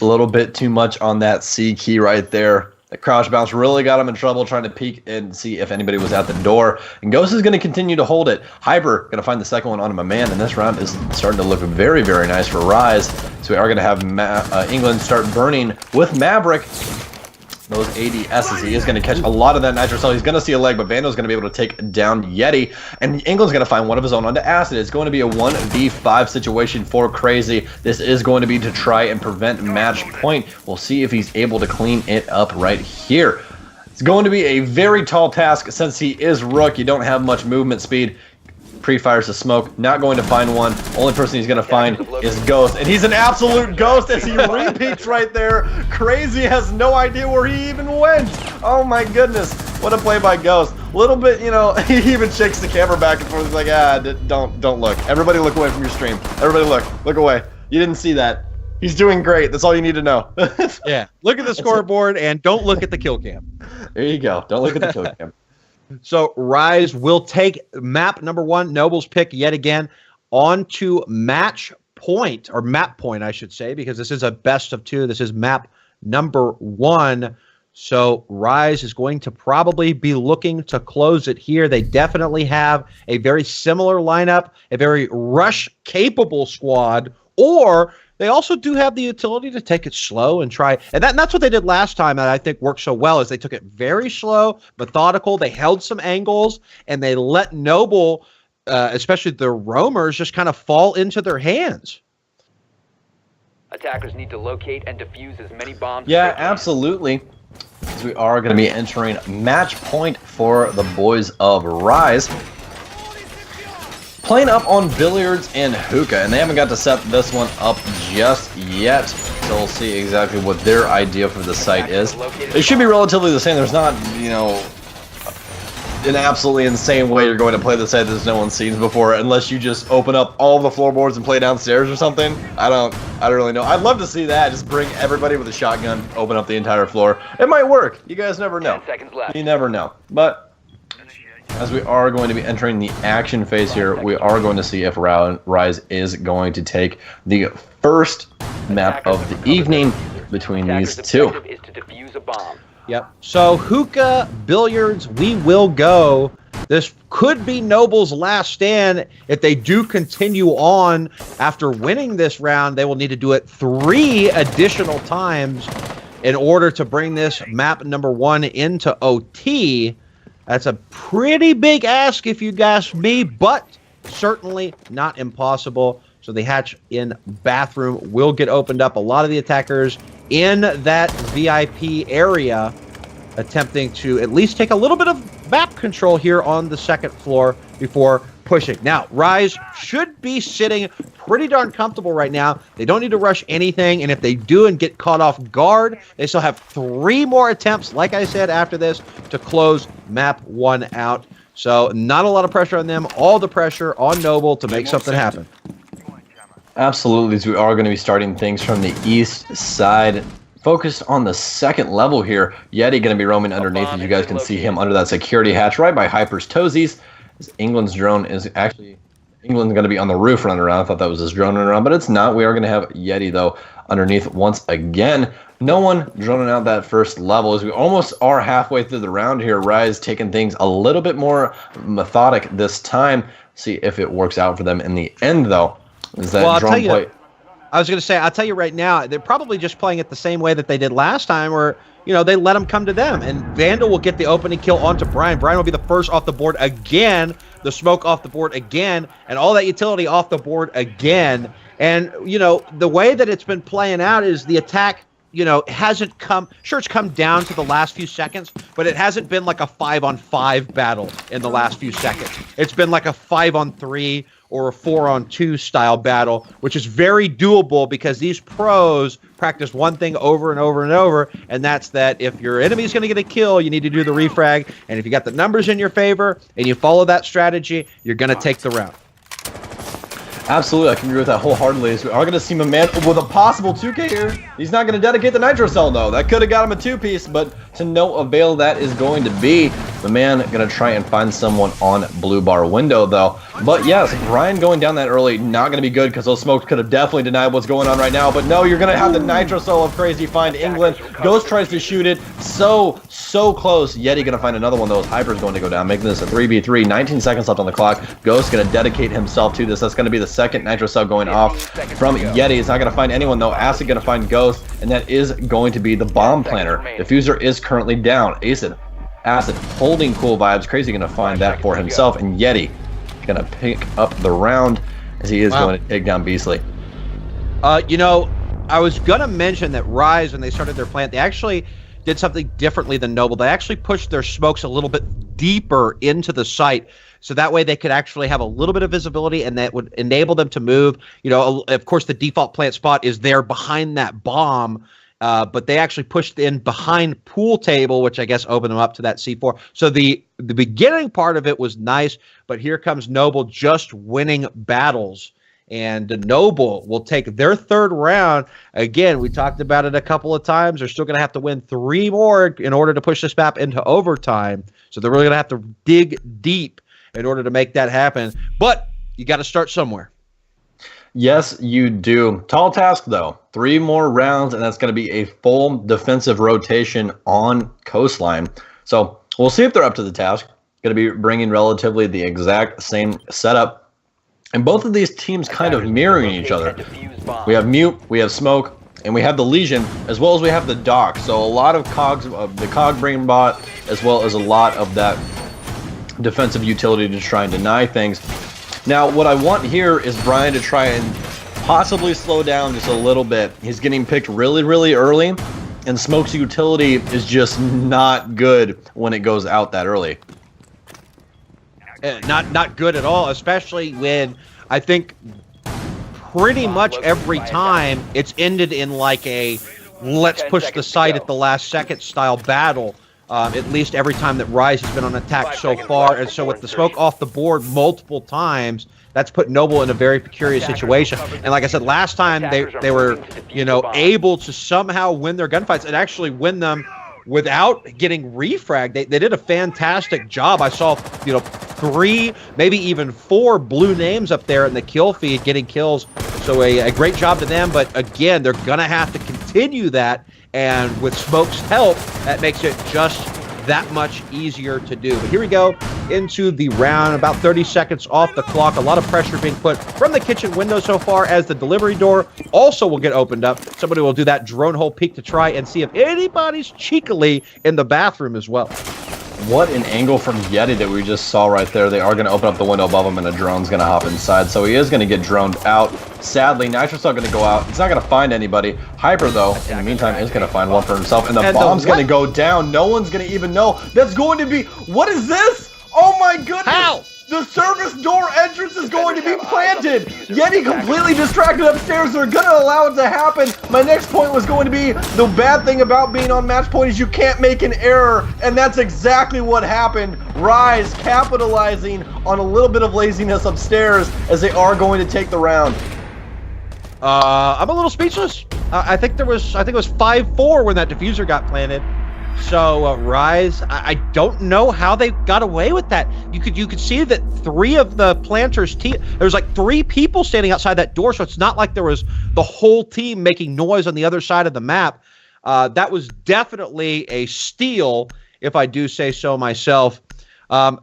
A little bit too much on that C key right there. The crouch bounce really got him in trouble trying to peek and see if anybody was at the door. And Ghost is going to continue to hold it. Hyper going to find the second one on him, a man. And this round is starting to look very, very nice for Rise. So we are going to have England start burning with Maverick. Those ADSs. He is going to catch a lot of that nitro cell. He's going to see a leg, but Vando's going to be able to take down Yeti. And England's going to find one of his own onto Acid. It's going to be a 1v5 situation for Crazy. This is going to be to try and prevent match point. We'll see if he's able to clean it up right here. It's going to be a very tall task since he is Rook. You don't have much movement speed. Pre-fires the smoke, not going to find one. Only person he's going to find is Ghost, and he's an absolute ghost as he repeats right there. Crazy has no idea where he even went. Oh my goodness, what a play by Ghost. Little bit, he even shakes the camera back and forth. He's like, don't look. Everybody look away from your stream. Everybody look away. You didn't see that. He's doing great. That's all you need to know. Yeah, look at the scoreboard and don't look at the kill cam. There you go. Don't look at the kill cam. So Rise will take map number 1, Noble's pick yet again, on to match point, or map point, I should say, because this is a best of 2. This is map number 1. So Rise is going to probably be looking to close it here. They definitely have a very similar lineup, a very rush-capable squad, or they also do have the utility to take it slow and try. And that's what they did last time that I think worked so well, is they took it very slow, methodical. They held some angles, and they let Noble, especially the roamers, just kind of fall into their hands. Attackers need to locate and defuse as many bombs. Yeah, absolutely. So we are going to be entering match point for the boys of Rise. Playing up on Billiards and Hookah, and they haven't got to set this one up just yet. So we'll see exactly what their idea for the site is. It should be relatively the same. There's not, an absolutely insane way you're going to play the site that no one's seen before, unless you just open up all the floorboards and play downstairs or something. I don't really know. I'd love to see that. Just bring everybody with a shotgun, open up the entire floor. It might work. You guys never know. 10 seconds left. You never know. But as we are going to be entering the action phase here, we are going to see if Rise is going to take the first map of the evening between these two. Attacker's objective is to defuse a bomb. Yep. So hookah, billiards, we will go. This could be Noble's last stand. If they do continue on after winning this round, they will need to do it 3 additional times in order to bring this map number 1 into OT. That's a pretty big ask if you ask me, but certainly not impossible. So the hatch in bathroom will get opened up. A lot of the attackers in that VIP area attempting to at least take a little bit of map control here on the second floor before pushing. Now, Rise should be sitting pretty darn comfortable right now. They don't need to rush anything, and if they do and get caught off guard, they still have 3 more attempts, like I said, after this, to close map 1 out. So not a lot of pressure on them. All the pressure on Noble to make something happen. Absolutely, as we are going to be starting things from the east side. Focused on the second level here. Yeti going to be roaming underneath, as you guys can see him under that security hatch right by Hyper's toesies. England's drone is actually... England's going to be on the roof running around. I thought that was his drone running around, but it's not. We are going to have Yeti, though, underneath once again. No one droning out that first level, as we almost are halfway through the round here. Rise taking things a little bit more methodic this time. See if it works out for them in the end, though. Is that well, drone play? I was going to say, I'll tell you right now, they're probably just playing it the same way that they did last time, where, you know, they let them come to them. And Vandal will get the opening kill onto Brian. Brian will be the first off the board again, the smoke off the board again, and all that utility off the board again. And, you know, the way that it's been playing out is the attack, you know, hasn't come, sure, it's come down to the last few seconds, but it hasn't been like a 5-on-5 battle in the last few seconds. It's been like a 5-on-3 or a 4-on-2 style battle, which is very doable because these pros practice one thing over and over and over, and that's that if your enemy is going to get a kill, you need to do the refrag, and if you got the numbers in your favor and you follow that strategy, you're going to take the round. Absolutely, I can agree with that wholeheartedly. We are going to see my man with a possible 2K here. He's not going to dedicate the Nitro Cell, though. That could have got him a 2-piece, but to no avail that is going to be. The man going to try and find someone on blue bar window, though. But yes, Brian going down that early, not going to be good because those smokes could have definitely denied what's going on right now. But no, you're going to have the Nitro Cell of Crazy find England. Ghost tries to shoot it. So close. Yeti going to find another one. Those Hyper's going to go down, making this a 3v3. 19 seconds left on the clock. Ghost going to dedicate himself to this. That's going to be the second Nitro Cell going off from Yeti. It's not going to find anyone, though. Acid going to find Ghost, and that is going to be the bomb planter. Diffuser is currently down. Acid holding cool vibes. Crazy going to find that for himself, and Yeti going to pick up the round as he is going to take down Beastly. You know, I was going to mention that Rise, when they started their plant, they actually did something differently than Noble. They actually pushed their smokes a little bit deeper into the site, so that way they could actually have a little bit of visibility, and that would enable them to move. You know, of course, the default plant spot is there behind that bomb, but they actually pushed in behind pool table, which I guess opened them up to that C4. So the beginning part of it was nice, but here comes Noble just winning battles. And Noble will take their third round. Again, we talked about it a couple of times. They're still going to have to win 3 more in order to push this map into overtime. So they're really going to have to dig deep in order to make that happen. But you got to start somewhere. Yes, you do. Tall task, though. 3 more rounds, and that's going to be a full defensive rotation on Coastline. So we'll see if they're up to the task. Going to be bringing relatively the exact same setup. And both of these teams kind of mirroring each other. We have Mute, we have Smoke, and we have the Legion, as well as we have the Dock. So a lot of cogs of the cog brain bot, as well as a lot of that defensive utility to try and deny things. Now, what I want here is Brian to try and possibly slow down just a little bit. He's getting picked really, really early, and Smoke's utility is just not good when it goes out that early. Not good at all, especially when I think pretty much every time it's ended in like a let's push the site at the last second style battle. at least every time that Rise has been on attack so far. And so with the smoke off the board multiple times, that's put Noble in a very precarious situation. And like I said, last time they were, able to somehow win their gunfights and actually win them without getting refragged. They did a fantastic job. I saw, 3, maybe even 4 blue names up there in the kill feed getting kills. So a great job to them. But again, they're going to have to continue that. And with Smoke's help, that makes it just that much easier to do. But here we go into the round, about 30 seconds off the clock. A lot of pressure being put from the kitchen window so far, as the delivery door also will get opened up. Somebody will do that drone hole peek to try and see if anybody's cheekily in the bathroom as well. What an angle from Yeti that we just saw right there. They are going to open up the window above him, and a drone's going to hop inside. So he is going to get droned out. Sadly, Nitro's not going to go out. He's not going to find anybody. Hyper, though, in the meantime, is going to find one for himself. And the bomb's going to go down. No one's going to even know. That's going to be... What is this? Oh, my goodness. How? The service door entrance is going to be planted. Yeti completely distracted upstairs. They're going to allow it to happen. My next point was going to be the bad thing about being on match point is you can't make an error. And that's exactly what happened. Rise capitalizing on a little bit of laziness upstairs as they are going to take the round. I'm a little speechless. I think it was 5-4 when that diffuser got planted. So Rise, I don't know how they got away with that. You could see that 3 of the planters' team. There was like 3 people standing outside that door, so it's not like there was the whole team making noise on the other side of the map. That was definitely a steal, if I do say so myself.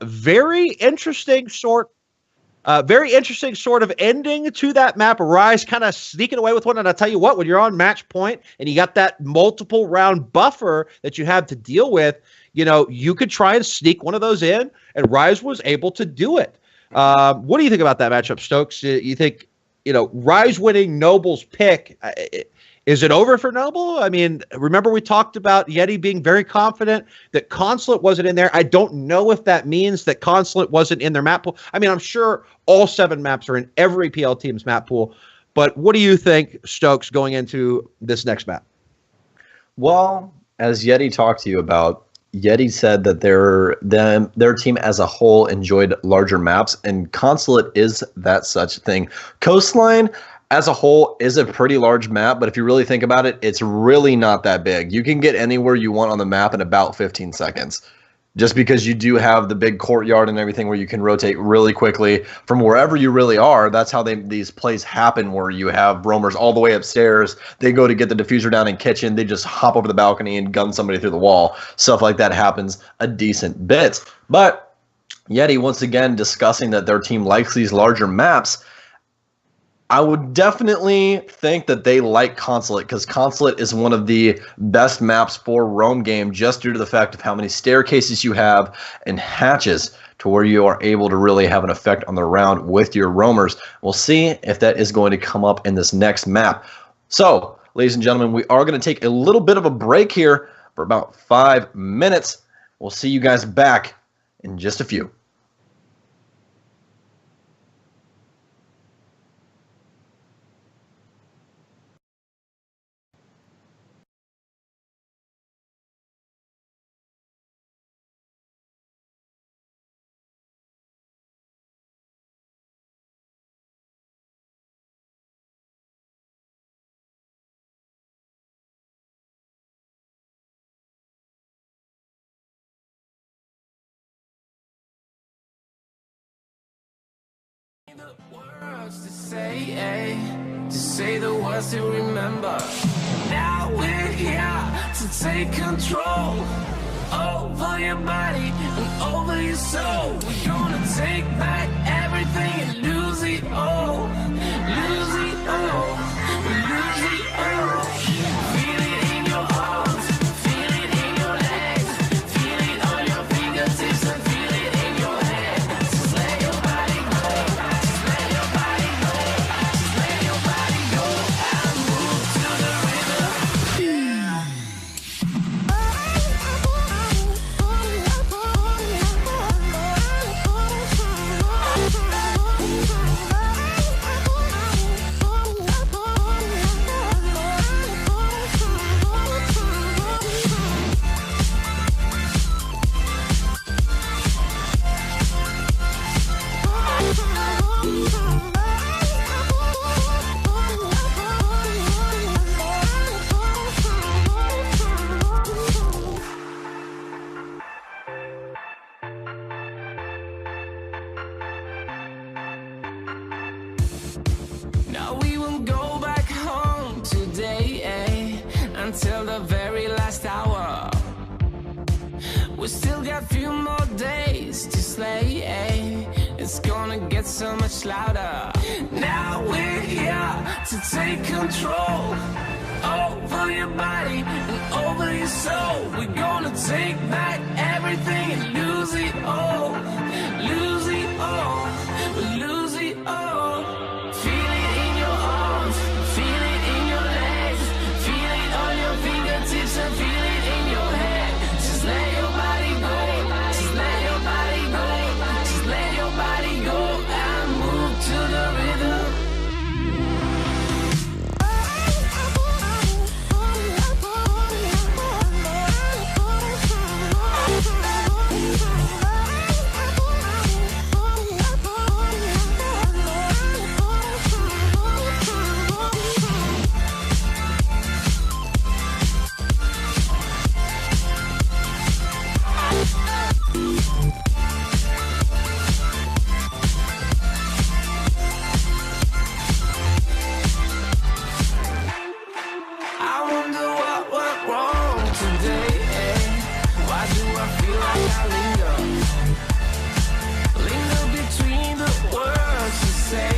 Very interesting sort of ending to that map. Rise kind of sneaking away with one. And I'll tell you what, when you're on match point and you got that multiple round buffer that you have to deal with, you could try and sneak one of those in, and Rise was able to do it. What do you think about that matchup, Stokes? You think, Rise winning Noble's pick, is it over for Noble? I mean, remember we talked about Yeti being very confident that Consulate wasn't in there. I don't know if that means that Consulate wasn't in their map pool. I mean, I'm sure all 7 maps are in every PL team's map pool. But what do you think, Stokes, going into this next map? Well, as Yeti talked to you about, Yeti said that their team as a whole enjoyed larger maps, and Consulate is that such thing. Coastline as a whole is a pretty large map, but if you really think about it, it's really not that big. You can get anywhere you want on the map in about 15 seconds. Just because you do have the big courtyard and everything where you can rotate really quickly from wherever you really are. That's how these plays happen, where you have roamers all the way upstairs. They go to get the diffuser down in kitchen. They just hop over the balcony and gun somebody through the wall. Stuff like that happens a decent bit. But Yeti, once again, discussing that their team likes these larger maps. I would definitely think that they like Consulate, because Consulate is one of the best maps for roam game, just due to the fact of how many staircases you have and hatches to where you are able to really have an effect on the round with your roamers. We'll see if that is going to come up in this next map. So, ladies and gentlemen, we are going to take a little bit of a break here for about 5 minutes. We'll see you guys back in just a few. The words to say the words to remember. Now we're here to take control over your body and over your soul. We're gonna take back everything and lose it all. Lose it all. Lose it all. Feel it in your arms. Feel it in your legs. Feel it on your fingertips and feel it in your head. Just let your body go. Just let your body go. Just let your body go and move to the rhythm. Now we won't go back home today, until the very last hour. We still got a few more days to slay, it's gonna get so much louder. Now we're here to take control over your body and over your soul. We're gonna take back everything and lose it all. Lose it all. Lose it all. Feel it in your arms, feel it in your legs, feel it on your fingertips and feel it in your head. Just let your body go, just let your body go, just let your body go and move to the rhythm. I wonder what went wrong today, Why do I feel like I linger between the words to say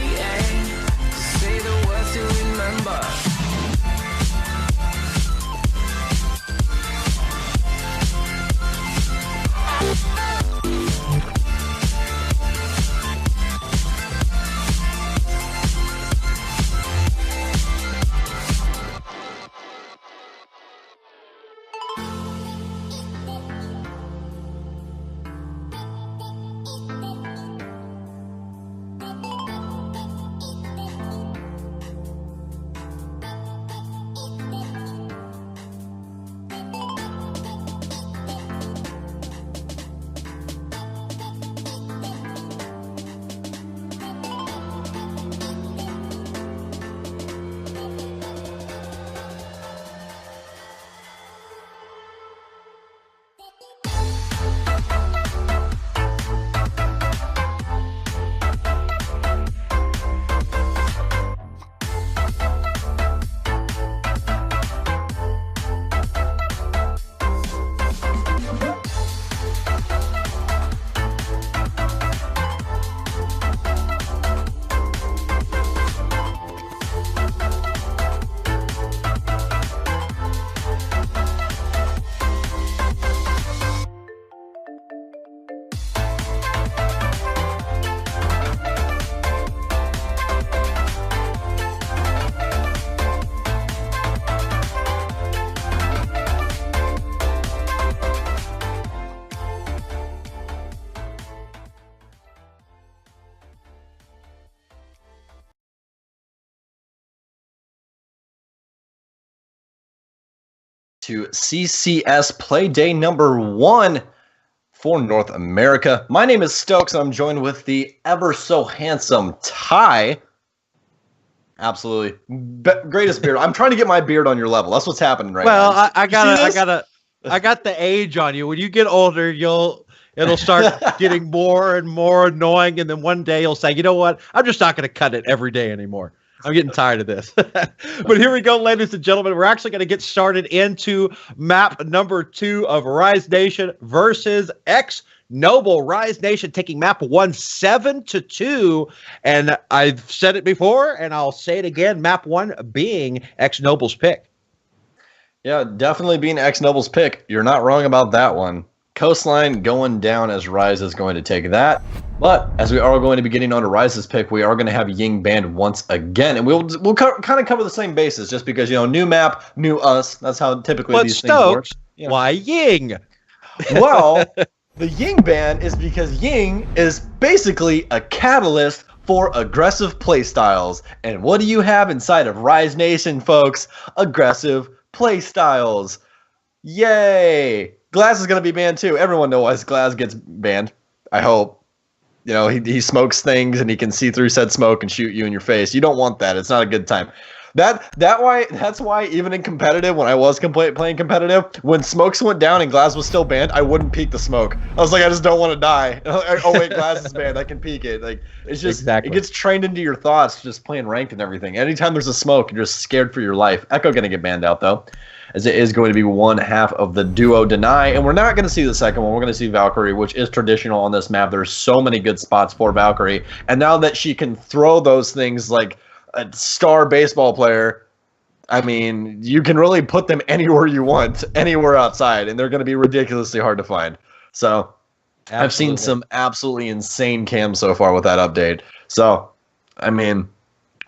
the words to remember. To CCS play day number 1 for North America. My name is Stokes, and I'm joined with the ever so handsome Ty. Absolutely greatest beard. I'm trying to get my beard on your level. That's what's happening right now. Well, I got the age on you. When you get older, it'll start getting more and more annoying, and then one day you'll say, you know what? I'm just not going to cut it every day anymore. I'm getting tired of this. But here we go, ladies and gentlemen. We're actually going to get started into map number 2 of Rise Nation versus X Noble. Rise Nation taking map 1 7-2. And I've said it before, and I'll say it again. Map 1 being X Noble's pick. Yeah, definitely being X Noble's pick. You're not wrong about that one. Coastline going down as Rise is going to take that. But as we are going to be getting on to Rise's pick, we are going to have Ying banned once again. And we'll kind of cover the same bases just because, new map, new us. That's how typically these things work. Yeah. Why Ying? Well, the Ying ban is because Ying is basically a catalyst for aggressive playstyles. And what do you have inside of Rise Nation, folks? Aggressive playstyles. Yay! Glass is going to be banned too. Everyone knows Glass gets banned. I hope. He smokes things and he can see through said smoke and shoot you in your face. You don't want that. It's not a good time. That's why even in competitive, when I was playing competitive, when smokes went down and Glass was still banned, I wouldn't peek the smoke. I was like, I just don't want to die. Oh wait, Glass is banned. I can peek it. Like it's just It gets trained into your thoughts just playing ranked and everything. Anytime there's a smoke, you're just scared for your life. Echo gonna get banned out though, as it is going to be one half of the duo deny, and we're not going to see the second one. We're going to see Valkyrie, which is traditional on this map. There's so many good spots for Valkyrie, and now that she can throw those things like a star baseball player, I mean, you can really put them anywhere you want, anywhere outside, and they're going to be ridiculously hard to find. So I've seen some absolutely insane cams so far with that update. So, I mean,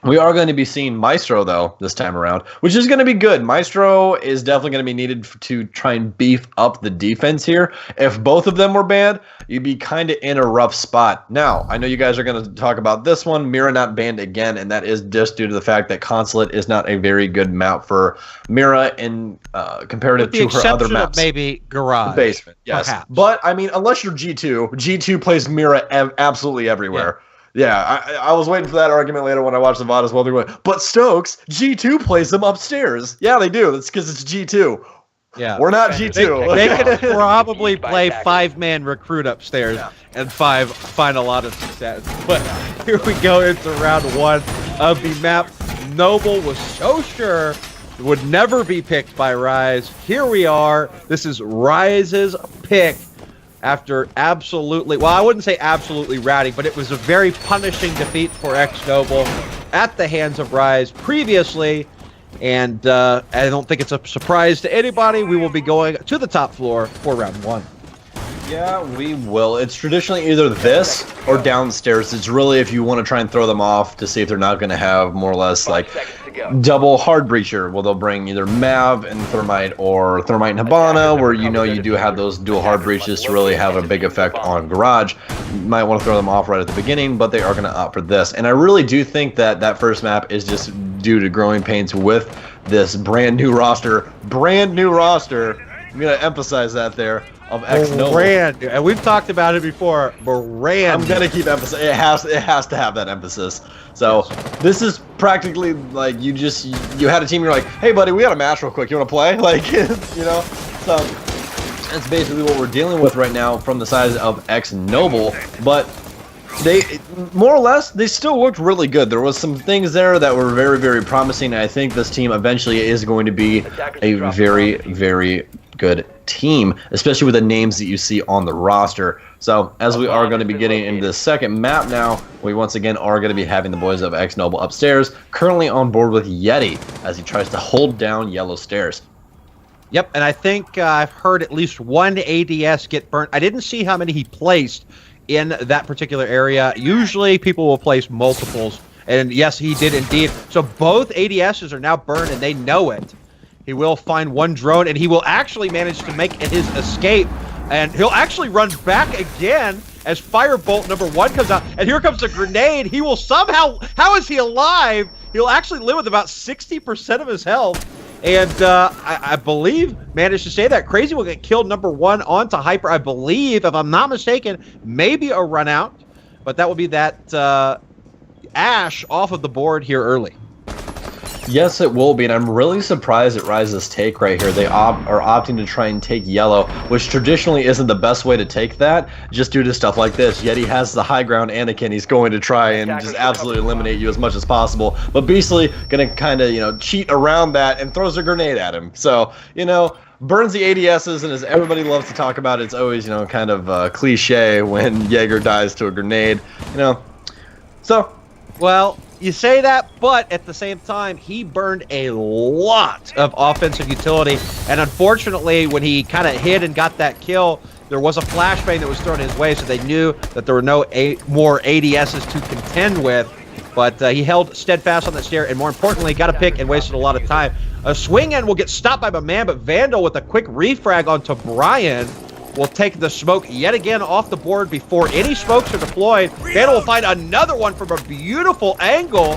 we are going to be seeing Maestro, though, this time around, which is going to be good. Maestro is definitely going to be needed to try and beef up the defense here. If both of them were banned, you'd be kind of in a rough spot. Now, I know you guys are going to talk about this one. Mira not banned again, and that is just due to the fact that Consulate is not a very good map for Mira in comparative to her other maps. Maybe Garage. Basement, yes. Perhaps. But, I mean, unless you're G2, G2 plays Mira absolutely everywhere. Yeah. Yeah, I was waiting for that argument later when I watched the VOD as well. They're going, but Stokes, G2 plays them upstairs. Yeah, they do. That's because it's G2. Yeah, we're not G2. They could probably play 5-man recruit upstairs and find a lot of success. But here we go into round one of the map. Noble was so sure it would never be picked by Rise. Here we are. This is Rise's pick. After absolutely, well, I wouldn't say absolutely ratting, but it was a very punishing defeat for ex-Noble at the hands of Rise previously. And I don't think it's a surprise to anybody. We will be going to the top floor for round one. Yeah, we will. It's traditionally either this or downstairs. It's really if you want to try and throw them off to see if they're not going to have more or less like double hard breacher. Well, they'll bring either Mav and Thermite or Thermite and Hibana, where you know you do have those dual hard breaches to really have a big effect on Garage. You might want to throw them off right at the beginning, but they are going to opt for this. And I really do think that that first map is just due to growing pains with this brand new roster. Brand new roster. I'm going to emphasize that there. Of ex-Noble. And we've talked about it before. Brand. I'm gonna keep emphasizing. It has to have that emphasis. So this is practically like you had a team. You're like, hey buddy, we got a match real quick. You want to play? Like, you know. So that's basically what we're dealing with right now from the side of ex-Noble. But they more or less they still looked really good. There was some things there that were very, very promising. I think this team eventually is going to be a very, very good team, especially with the names that you see on the roster. So as we are going to be getting into the second map now, we once again are going to be having the boys of ex-Noble upstairs, currently on board with Yeti as he tries to hold down yellow stairs. Yep, and I think I've heard at least one ADS get burnt. I didn't see how many he placed in that particular area. Usually people will place multiples, and yes, he did indeed. So both ADSs are now burned, and they know it. He will find one drone, and he will actually manage to make his escape. And he'll actually run back again as Firebolt number 1 comes out. And here comes a grenade. He will somehow... How is he alive? He'll actually live with about 60% of his health. And I believe, managed to say that Crazy will get killed number 1 onto Hyper. I believe, if I'm not mistaken, maybe a run out. But that will be that Ash off of the board here early. Yes, it will be, and I'm really surprised at Rise's take right here. They are opting to try and take yellow, which traditionally isn't the best way to take that, just due to stuff like this. Yeti has the high ground Anakin. He's going to try and just absolutely eliminate you as much as possible. But Beastly going to kind of, you know, cheat around that and throws a grenade at him. So, you know, burns the ADSs, and as everybody loves to talk about, it's always, you know, kind of cliche when Jaeger dies to a grenade, you know. So, well... You say that, but at the same time, he burned a lot of offensive utility. And unfortunately, when he kind of hid and got that kill, there was a flashbang that was thrown his way, so they knew that there were no more ADSs to contend with. But he held steadfast on that stair, and more importantly, got a pick and wasted a lot of time. A swing end will get stopped by my man, but Vandal with a quick refrag onto Brian will take the smoke yet again off the board before any smokes are deployed. Vandal will find another one from a beautiful angle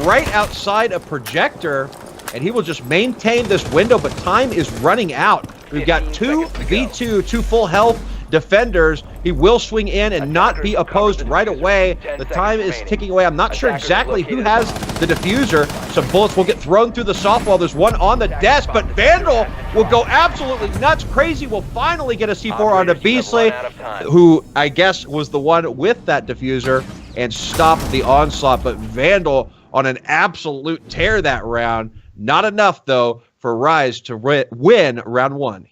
right outside a projector, and he will just maintain this window, but time is running out. We've got 2v2, 2 full health defenders, He will swing in and not be opposed right away. The time is ticking away. I'm not sure exactly who has the diffuser. Some bullets will get thrown through the softball. There's one on the desk, but Vandal will go absolutely nuts. Crazy will finally get a C4 onto Beasley, who I guess was the one with that diffuser, and stop the onslaught. But Vandal on an absolute tear that round. Not enough, though, for Rise to win round 1.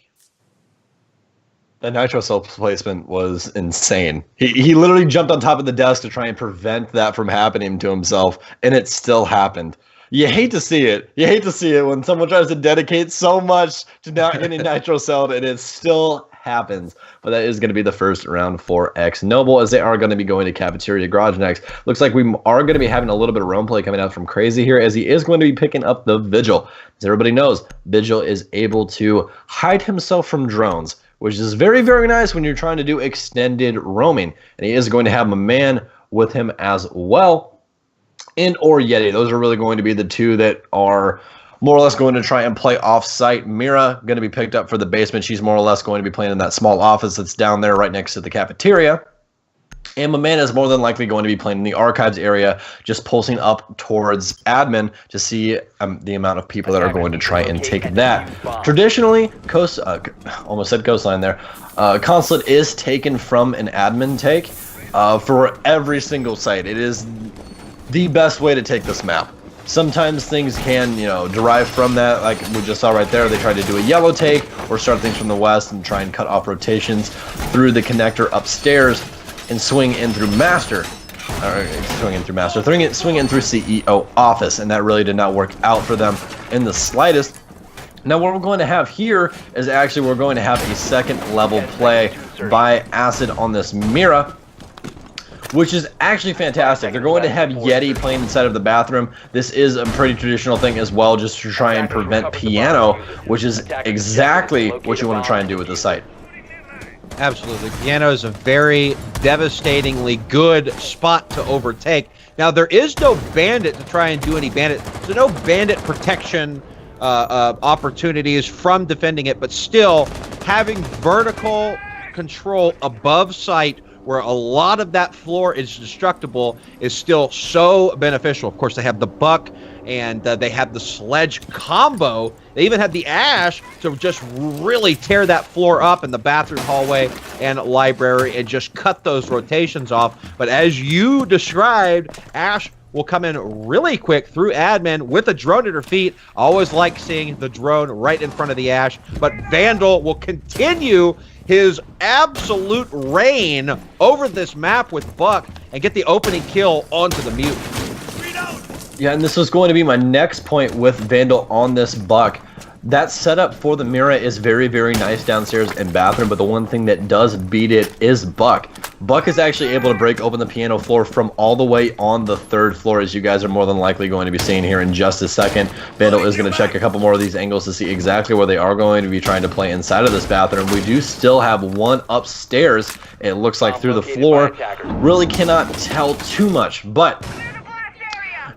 The nitro cell placement was insane. He literally jumped on top of the desk to try and prevent that from happening to himself, and it still happened. You hate to see it. You hate to see it when someone tries to dedicate so much to not getting nitro celled, and it still happens. But that is going to be the first round for X Noble, as they are going to be going to Cafeteria Garage next. Looks like we are going to be having a little bit of roam play coming out from Crazy here, as he is going to be picking up the Vigil. As everybody knows, Vigil is able to hide himself from drones, which is very, very nice when you're trying to do extended roaming. And he is going to have a man with him as well, and or Yeti. Those are really going to be the two that are more or less going to try and play off-site. Mira going to be picked up for the basement. She's more or less going to be playing in that small office that's down there right next to the cafeteria. And my man is more than likely going to be playing in the archives area, just pulsing up towards admin to see the amount of people that are going to try and take that. Traditionally, almost said coastline there, Consulate is taken from an admin take for every single site. It is the best way to take this map. Sometimes things can, derive from that, like we just saw right there. They tried to do a yellow take or start things from the west and try and cut off rotations through the connector upstairs and swing in through master, swing in through CEO office, and that really did not work out for them in the slightest. Now what we're going to have here is actually we're going to have a second level play by Acid on this Mira, which is actually fantastic. They're going to have Yeti playing inside of the bathroom. This is a pretty traditional thing as well, just to try and prevent piano, which is exactly what you want to try and do with the site. Absolutely. Piano is a very devastatingly good spot to overtake. Now, there is no bandit to try and do any bandit. There's no bandit protection opportunities from defending it, but still having vertical control above site where a lot of that floor is destructible is still so beneficial. Of course, they have the buck and they have the sledge combo. They even have the ash to just really tear that floor up in the bathroom, hallway, and library and just cut those rotations off. But as you described, Ash will come in really quick through admin with a drone at her feet. I always like seeing the drone right in front of the Ash. But Vandal will continue his absolute reign over this map with Buck and get the opening kill onto the mute. Yeah, and this was going to be my next point with Vandal on this Buck. That setup for the Mira is very, very nice downstairs in bathroom, but the one thing that does beat it is Buck. Buck is actually able to break open the piano floor from all the way on the 3rd floor, as you guys are more than likely going to be seeing here in just a second. Vandal is going to check a couple more of these angles to see exactly where they are going to be trying to play inside of this bathroom. We do still have one upstairs, it looks like, through the floor. Really cannot tell too much, but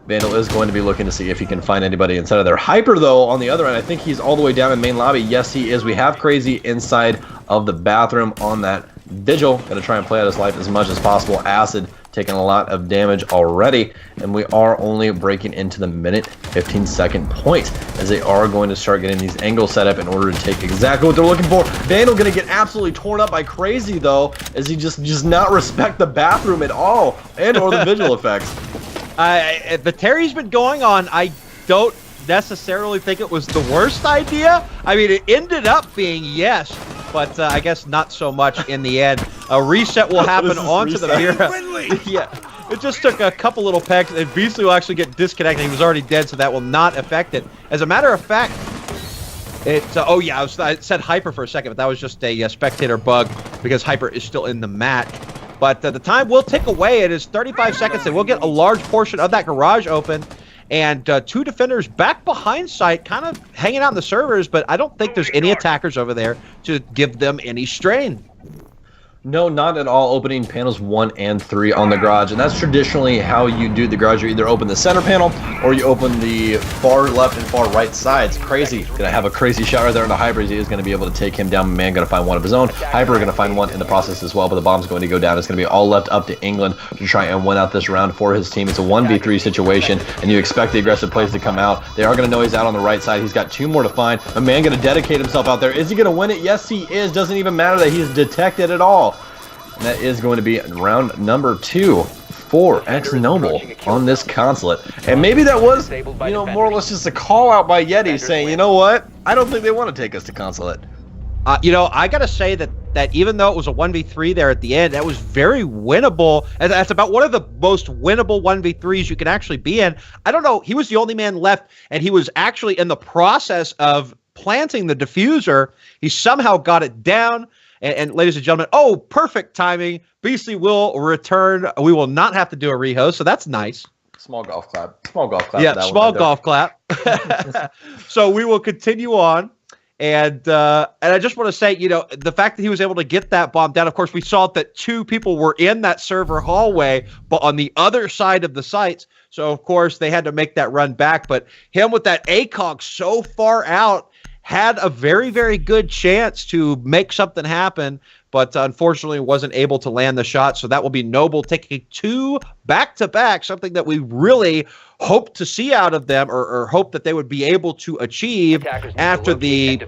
Vandal is going to be looking to see if he can find anybody inside of there. Hyper, though, on the other end, I think he's all the way down in main lobby. Yes, he is. We have Crazy inside of the bathroom on that Vigil. Going to try and play out his life as much as possible. Acid taking a lot of damage already, and we are only breaking into the minute 15-second point, as they are going to start getting these angles set up in order to take exactly what they're looking for. Vandal going to get absolutely torn up by Crazy, though, as he just not respect the bathroom at all, and or the Vigil effects. The Terry's been going on. I don't necessarily think it was the worst idea. I mean, it ended up being yes, but I guess not so much in the end. A reset will happen onto the Mira. Yeah, it just took a couple little pegs, and Beasley will actually get disconnected. He was already dead, so that will not affect it. As a matter of fact, oh yeah, I said Hyper for a second, but that was just a spectator bug because Hyper is still in the match. But the time will tick away. It is 35 seconds, and we'll get a large portion of that garage open. And 2 defenders back behind site, kind of hanging out in the servers, but I don't think there's any attackers over there to give them any strain. No, not at all. Opening panels 1 and 3 on the garage, and that's traditionally how you do the garage. You either open the center panel or you open the far left and far right sides. Crazy. Gonna have a crazy shot right there in the Hyper. He is gonna be able to take him down. Man, gonna find one of his own. Hyper gonna find one in the process as well, but the bomb's going to go down. It's gonna be all left up to England to try and win out this round for his team. It's a 1v3 situation, and you expect the aggressive plays to come out. They are gonna know he's out on the right side. He's got 2 more to find. A man gonna dedicate himself out there. Is he gonna win it? Yes, he is. Doesn't even matter that he's detected at all. And that is going to be round number 2 for Ex-Noble on this consulate. And maybe that was, more or less just a call out by Yeti saying, you know what? I don't think they want to take us to consulate. I got to say that even though it was a 1v3 there at the end, that was very winnable. And that's about one of the most winnable 1v3s you can actually be in. I don't know. He was the only man left, and he was actually in the process of planting the diffuser. He somehow got it down. And ladies and gentlemen, perfect timing. Beastly will return. We will not have to do a rehost, so that's nice. Small golf clap. Small golf clap. Yeah, small golf clap. So we will continue on. And I just want to say, the fact that he was able to get that bomb down, of course, we saw that 2 people were in that server hallway, but on the other side of the sites. So, of course, they had to make that run back. But him with that ACOG so far out, had a very, very good chance to make something happen, but unfortunately wasn't able to land the shot. So that will be Noble taking 2 back-to-back, something that we really hope to see out of them, or hope that they would be able to achieve after the,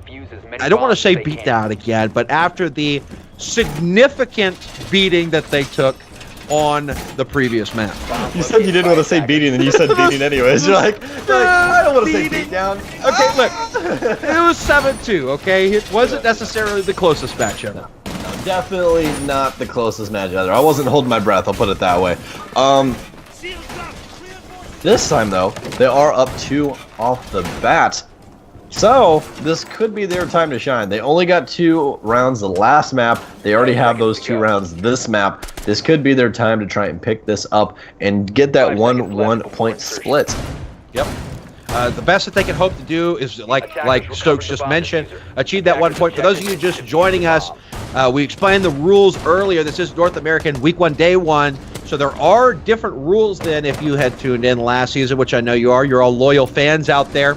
I don't want to say beat down again, but after the significant beating that they took on the previous map. You said you didn't want to say beating, and you said beating anyways. You're like, I don't want to say beat down. Okay, look, it was 7-2, okay? It wasn't necessarily the closest match ever. No, definitely not the closest match either. I wasn't holding my breath, I'll put it that way. This time, though, they are up 2 off the bat. So, this could be their time to shine. They only got 2 rounds the last map. They already have those 2 rounds this map. This could be their time to try and pick this up and get that 1 point split. Yep. The best that they can hope to do is, like Stokes just mentioned, achieve that 1 point. For those of you just joining us, we explained the rules earlier. This is North American Week 1, Day 1. So there are different rules than if you had tuned in last season, which I know you are. You're all loyal fans out there.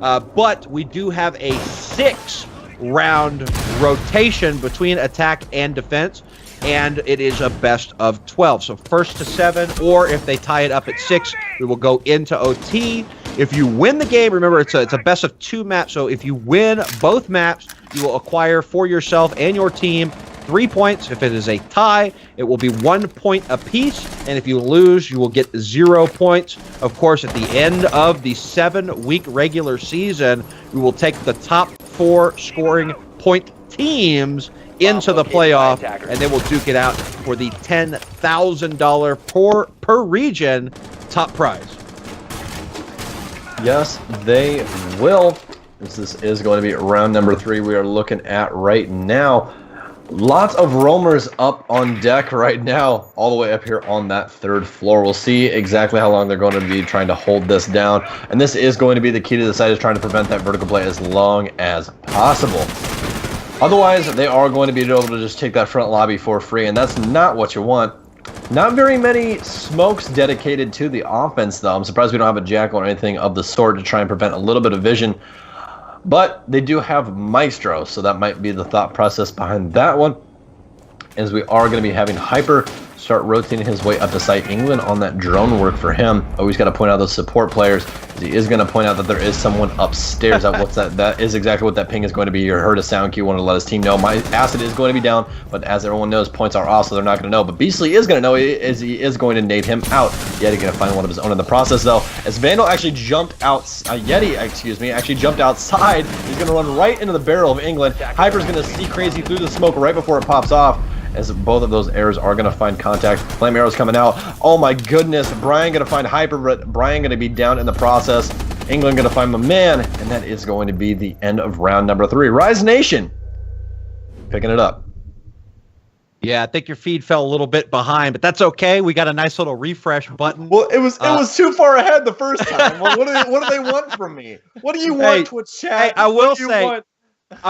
But we do have a 6-round rotation between attack and defense, and it is a best of 12. So first to 7, or if they tie it up at 6, we will go into OT. If you win the game, remember it's a best of 2 map. So if you win both maps, you will acquire for yourself and your team 3 points. If it is a tie, it will be 1 point apiece. And if you lose, you will get 0 points. Of course, at the end of the 7-week regular season, we will take the top 4 scoring point teams into the playoff, and they will duke it out for the $10,000 per region top prize. Yes, they will. This is going to be round number 3 we are looking at right now. Lots of roamers up on deck right now, all the way up here on that 3rd floor. We'll see exactly how long they're going to be trying to hold this down. And this is going to be the key to the site, is trying to prevent that vertical play as long as possible. Otherwise, they are going to be able to just take that front lobby for free, and that's not what you want. Not very many smokes dedicated to the offense, though. I'm surprised we don't have a jackal or anything of the sort to try and prevent a little bit of vision. But they do have Maestro, so that might be the thought process behind that one. As we are going to be having Hyper start rotating his way up to site. England on that drone work for him. Always got to point out those support players. He is going to point out that there is someone upstairs. What's that? That is exactly what that ping is going to be. You heard a sound cue, wanted to let his team know. My acid is going to be down, but as everyone knows, points are off, so they're not going to know. But Beastly is going to know, as he is going to nade him out. Yeti going to find one of his own in the process, though. As Vandal actually jumped out, Yeti, excuse me, actually jumped outside. He's going to run right into the barrel of England. Hyper's going to see crazy through the smoke right before it pops off, as both of those arrows are going to find contact. Flame arrows coming out. Oh my goodness. Brian going to find Hyper, but Brian going to be down in the process. England going to find my man, and that is going to be the end of round number 3. Rise Nation picking it up. Yeah, I think your feed fell a little bit behind, but that's okay. We got a nice little refresh button. Well, it was too far ahead the first time. Well, what do they want from me? What do you want, Twitch chat? Hey, I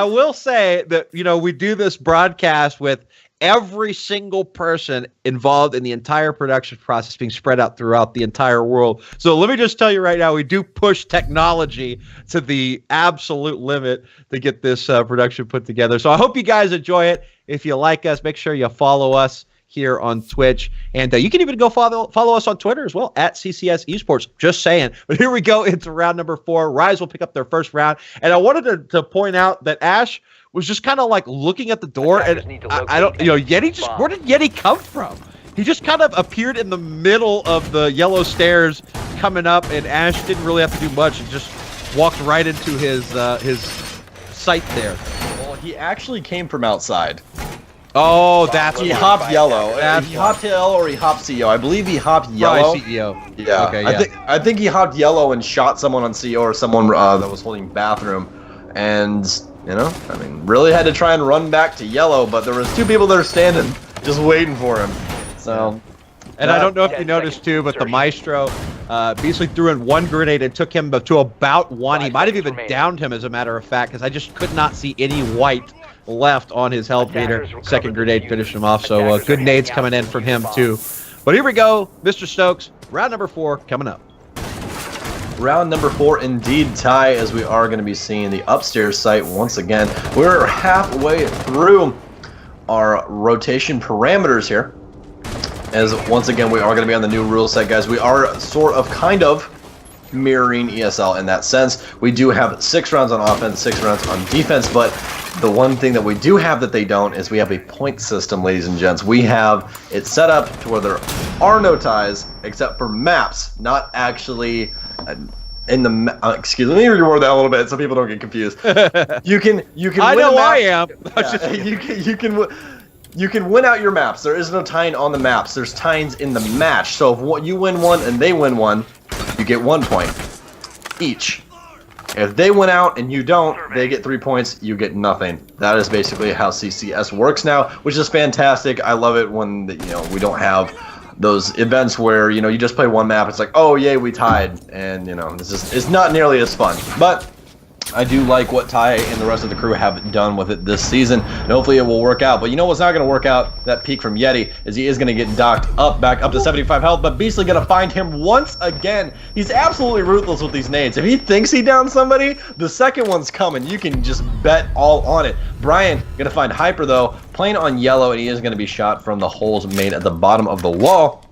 will say that, we do this broadcast with every single person involved in the entire production process being spread out throughout the entire world. So let me just tell you right now, we do push technology to the absolute limit to get this production put together. So I hope you guys enjoy it. If you like us, make sure you follow us here on Twitch. And you can even go follow us on Twitter as well, at CCS Esports. Just saying. But here we go into round number 4. Rise will pick up their first round. And I wanted to point out that Ash was just kind of like looking at the door, and I don't, Yeti just, where did Yeti come from? He just kind of appeared in the middle of the yellow stairs coming up, and Ash didn't really have to do much and just walked right into his sight there. Well, he actually came from outside. Oh, that's he hopped yellow. He hopped yellow or he hopped CEO. I believe he hopped yellow. Probably CEO. Yeah. Okay, yeah. I think he hopped yellow and shot someone on CEO or someone that was holding bathroom, and really had to try and run back to yellow, but there was 2 people there standing, just waiting for him. So, and I don't know if you noticed too, but the Maestro basically threw in 1 grenade and took him to about 1. He might have even downed him, as a matter of fact, because I just could not see any white left on his health meter. 2nd grenade finished him off, so good nades coming in from him too. But here we go, Mr. Stokes, round number 4 coming up. Round number 4 indeed, Ty, as we are going to be seeing the upstairs site once again. We're halfway through our rotation parameters here, as once again we are going to be on the new rule set, guys. We are kind of mirroring ESL in that sense. We do have 6 rounds on offense, 6 rounds on defense, but the one thing that we do have that they don't is we have a point system, ladies and gents. We have it set up to where there are no ties except for maps, not actually in the excuse me, let me reword that a little bit so people don't get confused. You can I know I am. Yeah, you can win out your maps. There is no tying on the maps. There's tyings in the match. So if you win one and they win one, you get 1 point each. If they win out and you don't, they get 3 points, you get nothing. That is basically how CCS works now, which is fantastic. I love it when we don't have those events where you just play one map. It's like, oh yay, we tied, and it's not nearly as fun. But I do like what Ty and the rest of the crew have done with it this season, and hopefully it will work out. But what's not going to work out? That peak from Yeti is he is going to get docked back up to 75 health, but Beastly going to find him once again. He's absolutely ruthless with these nades. If he thinks he downed somebody, the second one's coming. You can just bet all on it. Brian going to find Hyper, though, playing on yellow, and he is going to be shot from the holes made at the bottom of the wall.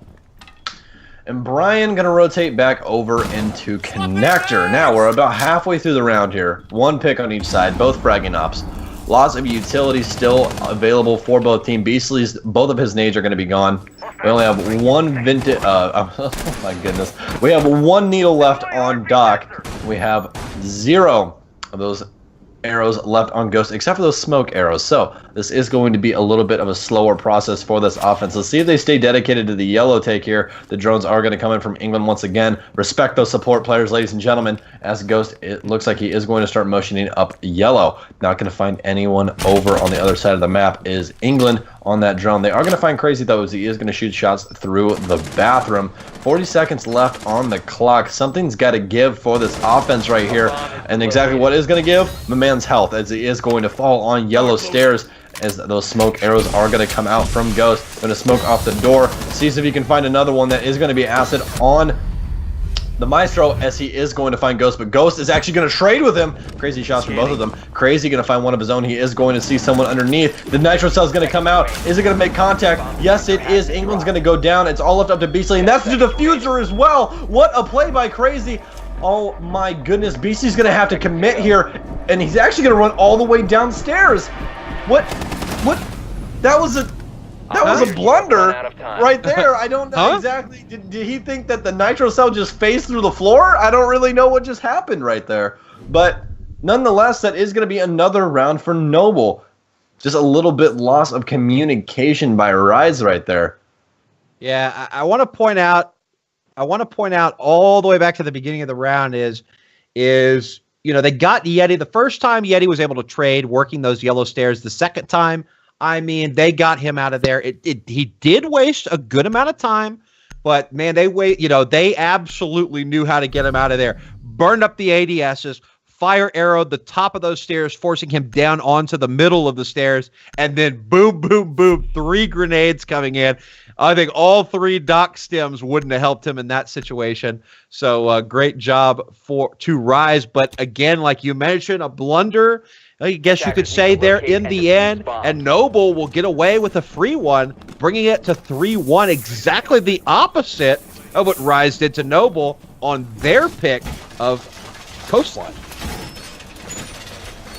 And Brian going to rotate back over into Connector. Now, we're about halfway through the round here. 1 pick on each side, both fragging ops. Lots of utility still available for both team. Beastly's, both of his nades are going to be gone. We only have 1 vintage, oh my goodness. We have 1 needle left on Doc. We have 0 of those arrows left on Ghost, except for those smoke arrows. So this is going to be a little bit of a slower process for this offense. Let's see if they stay dedicated to the yellow take here. The drones are going to come in from England once again. Respect those support players, ladies and gentlemen. As Ghost, it looks like he is going to start motioning up yellow. Not going to find anyone over on the other side of the map is England on that drone. They are going to find Crazy, though, as he is going to shoot shots through the bathroom. 40 seconds left on the clock. Something's got to give for this offense right here. And exactly what is going to give? My man's health, as he is going to fall on yellow stairs, as those smoke arrows are going to come out from Ghost. Going to smoke off the door. Sees if he can find another one that is going to be acid on the Maestro, as he is going to find Ghost, but Ghost is actually going to trade with him. Crazy shots from both of them. Crazy going to find one of his own. He is going to see someone underneath. The Nitro Cell is going to come out. Is it going to make contact? Yes, it is. England's going to go down. It's all left up to Beastly, and that's the diffuser as well. What a play by Crazy. Oh my goodness, Beastly's going to have to commit here, and he's actually going to run all the way downstairs. What? That was a blunder right there. I don't know exactly. Did he think that the Nitro Cell just phased through the floor? I don't really know what just happened right there. But nonetheless, that is going to be another round for Noble. Just a little bit loss of communication by Rise right there. Yeah, I want to point out all the way back to the beginning of the round is they got Yeti. The first time Yeti was able to trade working those yellow stairs. The second time, I mean, they got him out of there. He did waste a good amount of time, but man, they absolutely knew how to get him out of there. Burned up the ADSs, fire arrowed the top of those stairs, forcing him down onto the middle of the stairs, and then boom, boom, boom, 3 grenades coming in. I think all 3 dock stems wouldn't have helped him in that situation. So great job to Rise. But again, like you mentioned, a blunder, I guess you could say there in the end, and Noble will get away with a free one, bringing it to 3-1, exactly the opposite of what Rise did to Noble on their pick of Coastline.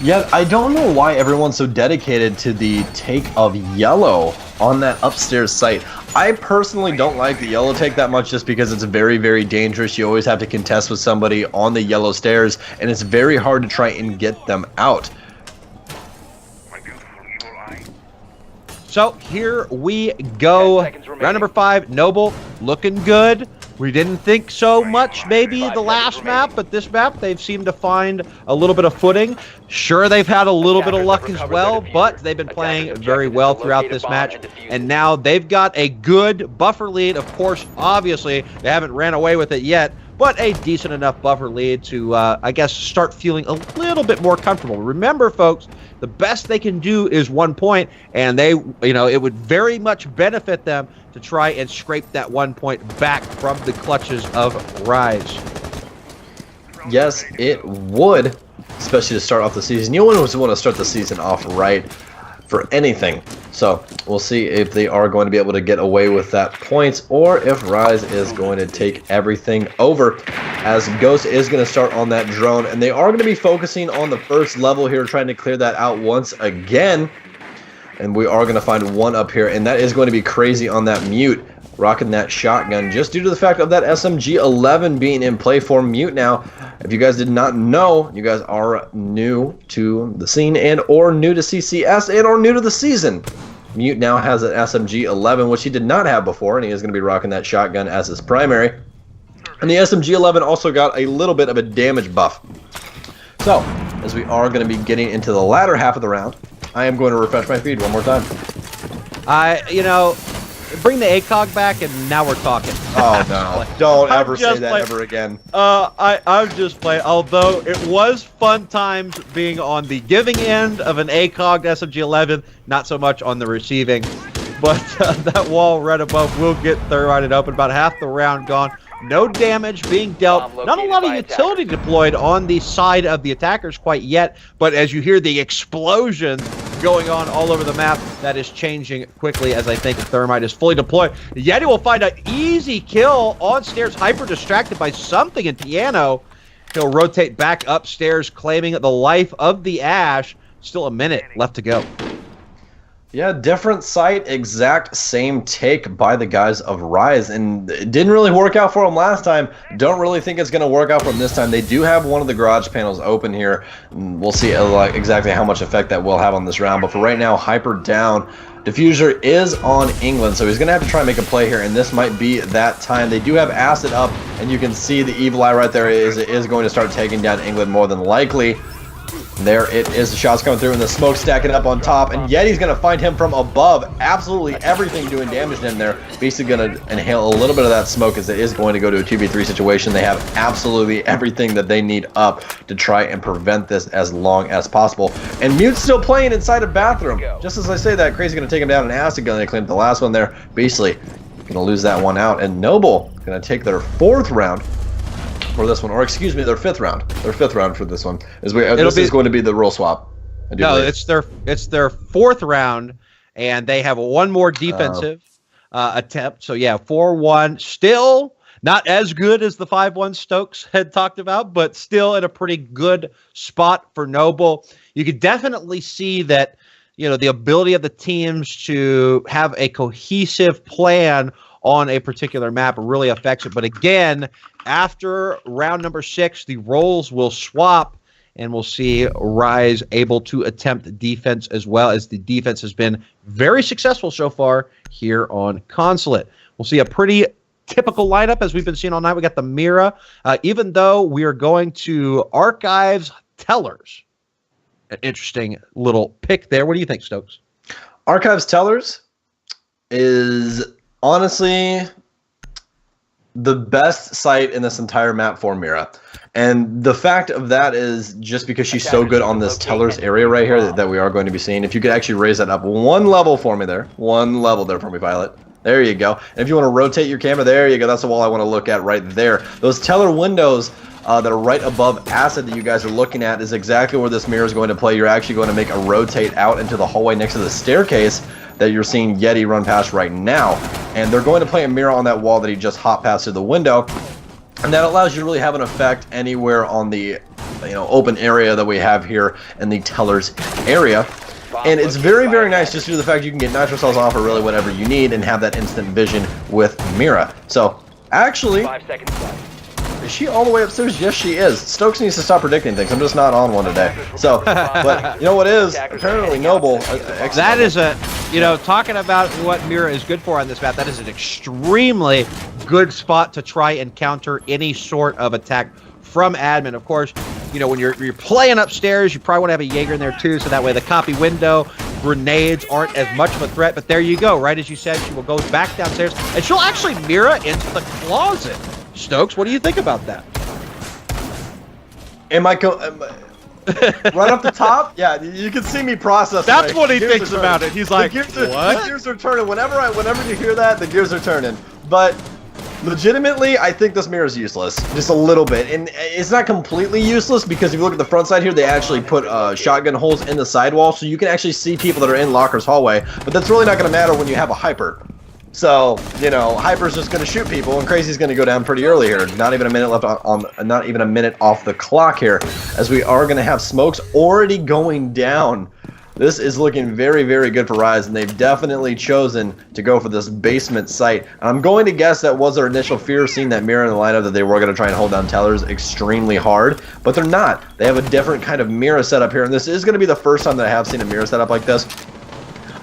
Yeah, I don't know why everyone's so dedicated to the take of yellow on that upstairs site. I personally don't like the yellow take that much just because it's very, very dangerous. You always have to contest with somebody on the yellow stairs, and it's very hard to try and get them out. So here we go. Round number 5, Noble looking good. We didn't think so much maybe the last map, but this map they've seemed to find a little bit of footing. Sure, they've had a little bit of luck as well, but they've been playing very well throughout this match. And now they've got a good buffer lead. Of course, obviously, they haven't ran away with it yet, but a decent enough buffer lead to, I guess, start feeling a little bit more comfortable. Remember, folks, the best they can do is 1 point, and they, it would very much benefit them to try and scrape that 1 point back from the clutches of Rise. Yes, it would, especially to start off the season. You always want to start the season off right for anything. So we'll see if they are going to be able to get away with that points, or if Rise is going to take everything over, as Ghost is going to start on that drone, and they are going to be focusing on the first level here, trying to clear that out once again. And we are going to find one up here, and that is going to be Crazy on that Mute, rocking that shotgun, just due to the fact of that SMG-11 being in play for Mute now. If you guys did not know, you guys are new to the scene, and or new to CCS, and or new to the season. Mute now has an SMG-11, which he did not have before, and he is going to be rocking that shotgun as his primary. And the SMG-11 also got a little bit of a damage buff. So, as we are going to be getting into the latter half of the round, I am going to refresh my feed one more time. Bring the ACOG back, and now we're talking. Oh, no. Don't ever say that ever again. I'm just playing. Although it was fun times being on the giving end of an ACOG SMG-11, not so much on the receiving. But that wall right above will get third-righted open. About half the round gone. No damage being dealt. Not a lot of utility deployed on the side of the attackers quite yet. But as you hear the explosion going on all over the map, that is changing quickly as I think Thermite is fully deployed. Yeti will find an easy kill on stairs, hyper distracted by something in Piano. He'll rotate back upstairs, claiming the life of the Ash. Still a minute left to go. Yeah, different site, exact same take by the guys of Rise, and it didn't really work out for them last time. Don't really think it's going to work out for them this time. They do have one of the garage panels open here. We'll see exactly how much effect that will have on this round, but for right now, Hyper down. Diffuser is on England, so he's going to have to try and make a play here, and this might be that time. They do have Acid up, and you can see the Evil Eye right there is going to start taking down England more than likely. There it is, the shots coming through and the smoke stacking up on top, and Yeti's going to find him from above. Absolutely everything doing damage in there. Basically going to inhale a little bit of that smoke as it is going to go to a 2v3 situation. They have absolutely everything that they need up to try and prevent this as long as possible. And Mute's still playing inside a bathroom. Just as I say that, Crazy's going to take him down an acid gun. They cleaned the last one there. Basically, going to lose that one out. And Noble going to take their 4th round for this one, or excuse me, their 5th round. Their 5th round for this one. This is going to be the rule swap. No, it's their 4th round, and they have one more defensive attempt. So yeah, 4-1. Still not as good as the 5-1 Stokes had talked about, but still in a pretty good spot for Noble. You could definitely see that, the ability of the teams to have a cohesive plan on a particular map really affects it. But again, after round number 6, the roles will swap, and we'll see Rise able to attempt defense as well, as the defense has been very successful so far here on Consulate. We'll see a pretty typical lineup as we've been seeing all night. We got the Mira, even though we are going to Archives Tellers. An interesting little pick there. What do you think, Stokes? Archives Tellers is honestly the best site in this entire map for Mira. And the fact of that is just because she's so good on this teller's area right here that we are going to be seeing. If you could actually raise that up one level for me there. One level there for me, Violet. There you go. And if you want to rotate your camera, there you go. That's the wall I want to look at right there. Those teller windows that are right above Acid that you guys are looking at is exactly where this mirror is going to play. You're actually going to make a rotate out into the hallway next to the staircase that you're seeing Yeti run past right now. And they're going to play a mirror on that wall that he just hopped past through the window. And that allows you to really have an effect anywhere on the open area that we have here in the teller's area. And it's very, very nice just due to the fact you can get nitro cells off or really whatever you need and have that instant vision with Mira. So, actually, 5 seconds left. is she all the way upstairs? Yes, she is. Stokes needs to stop predicting things. I'm just not on one today. So, but you know what is? Apparently Noble. That is talking about what Mira is good for on this map, that is an extremely good spot to try and counter any sort of attack from admin. Of course, when you're playing upstairs, you probably want to have a Jaeger in there too, so that way the copy window grenades aren't as much of a threat. But there you go, right as you said, she will go back downstairs and she'll actually Mira into the closet. Stokes, what do you think about that? Right off the top? Yeah, you can see me process. That's what he thinks about it. He's like, what? The gears are turning. Whenever you hear that, the gears are turning. But legitimately, I think this mirror is useless. Just a little bit. And it's not completely useless because if you look at the front side here, they actually put shotgun holes in the sidewall so you can actually see people that are in Locker's hallway. But that's really not going to matter when you have a Hyper. So, Hyper's just going to shoot people, and Crazy's going to go down pretty early here. Not even a minute left not even a minute off the clock here, as we are going to have smokes already going down. This is looking very, very good for Rise, and they've definitely chosen to go for this basement site. I'm going to guess that was their initial fear of seeing that mirror in the lineup, that they were going to try and hold down tellers extremely hard, but they're not. They have a different kind of mirror setup here, and this is going to be the first time that I have seen a mirror setup like this.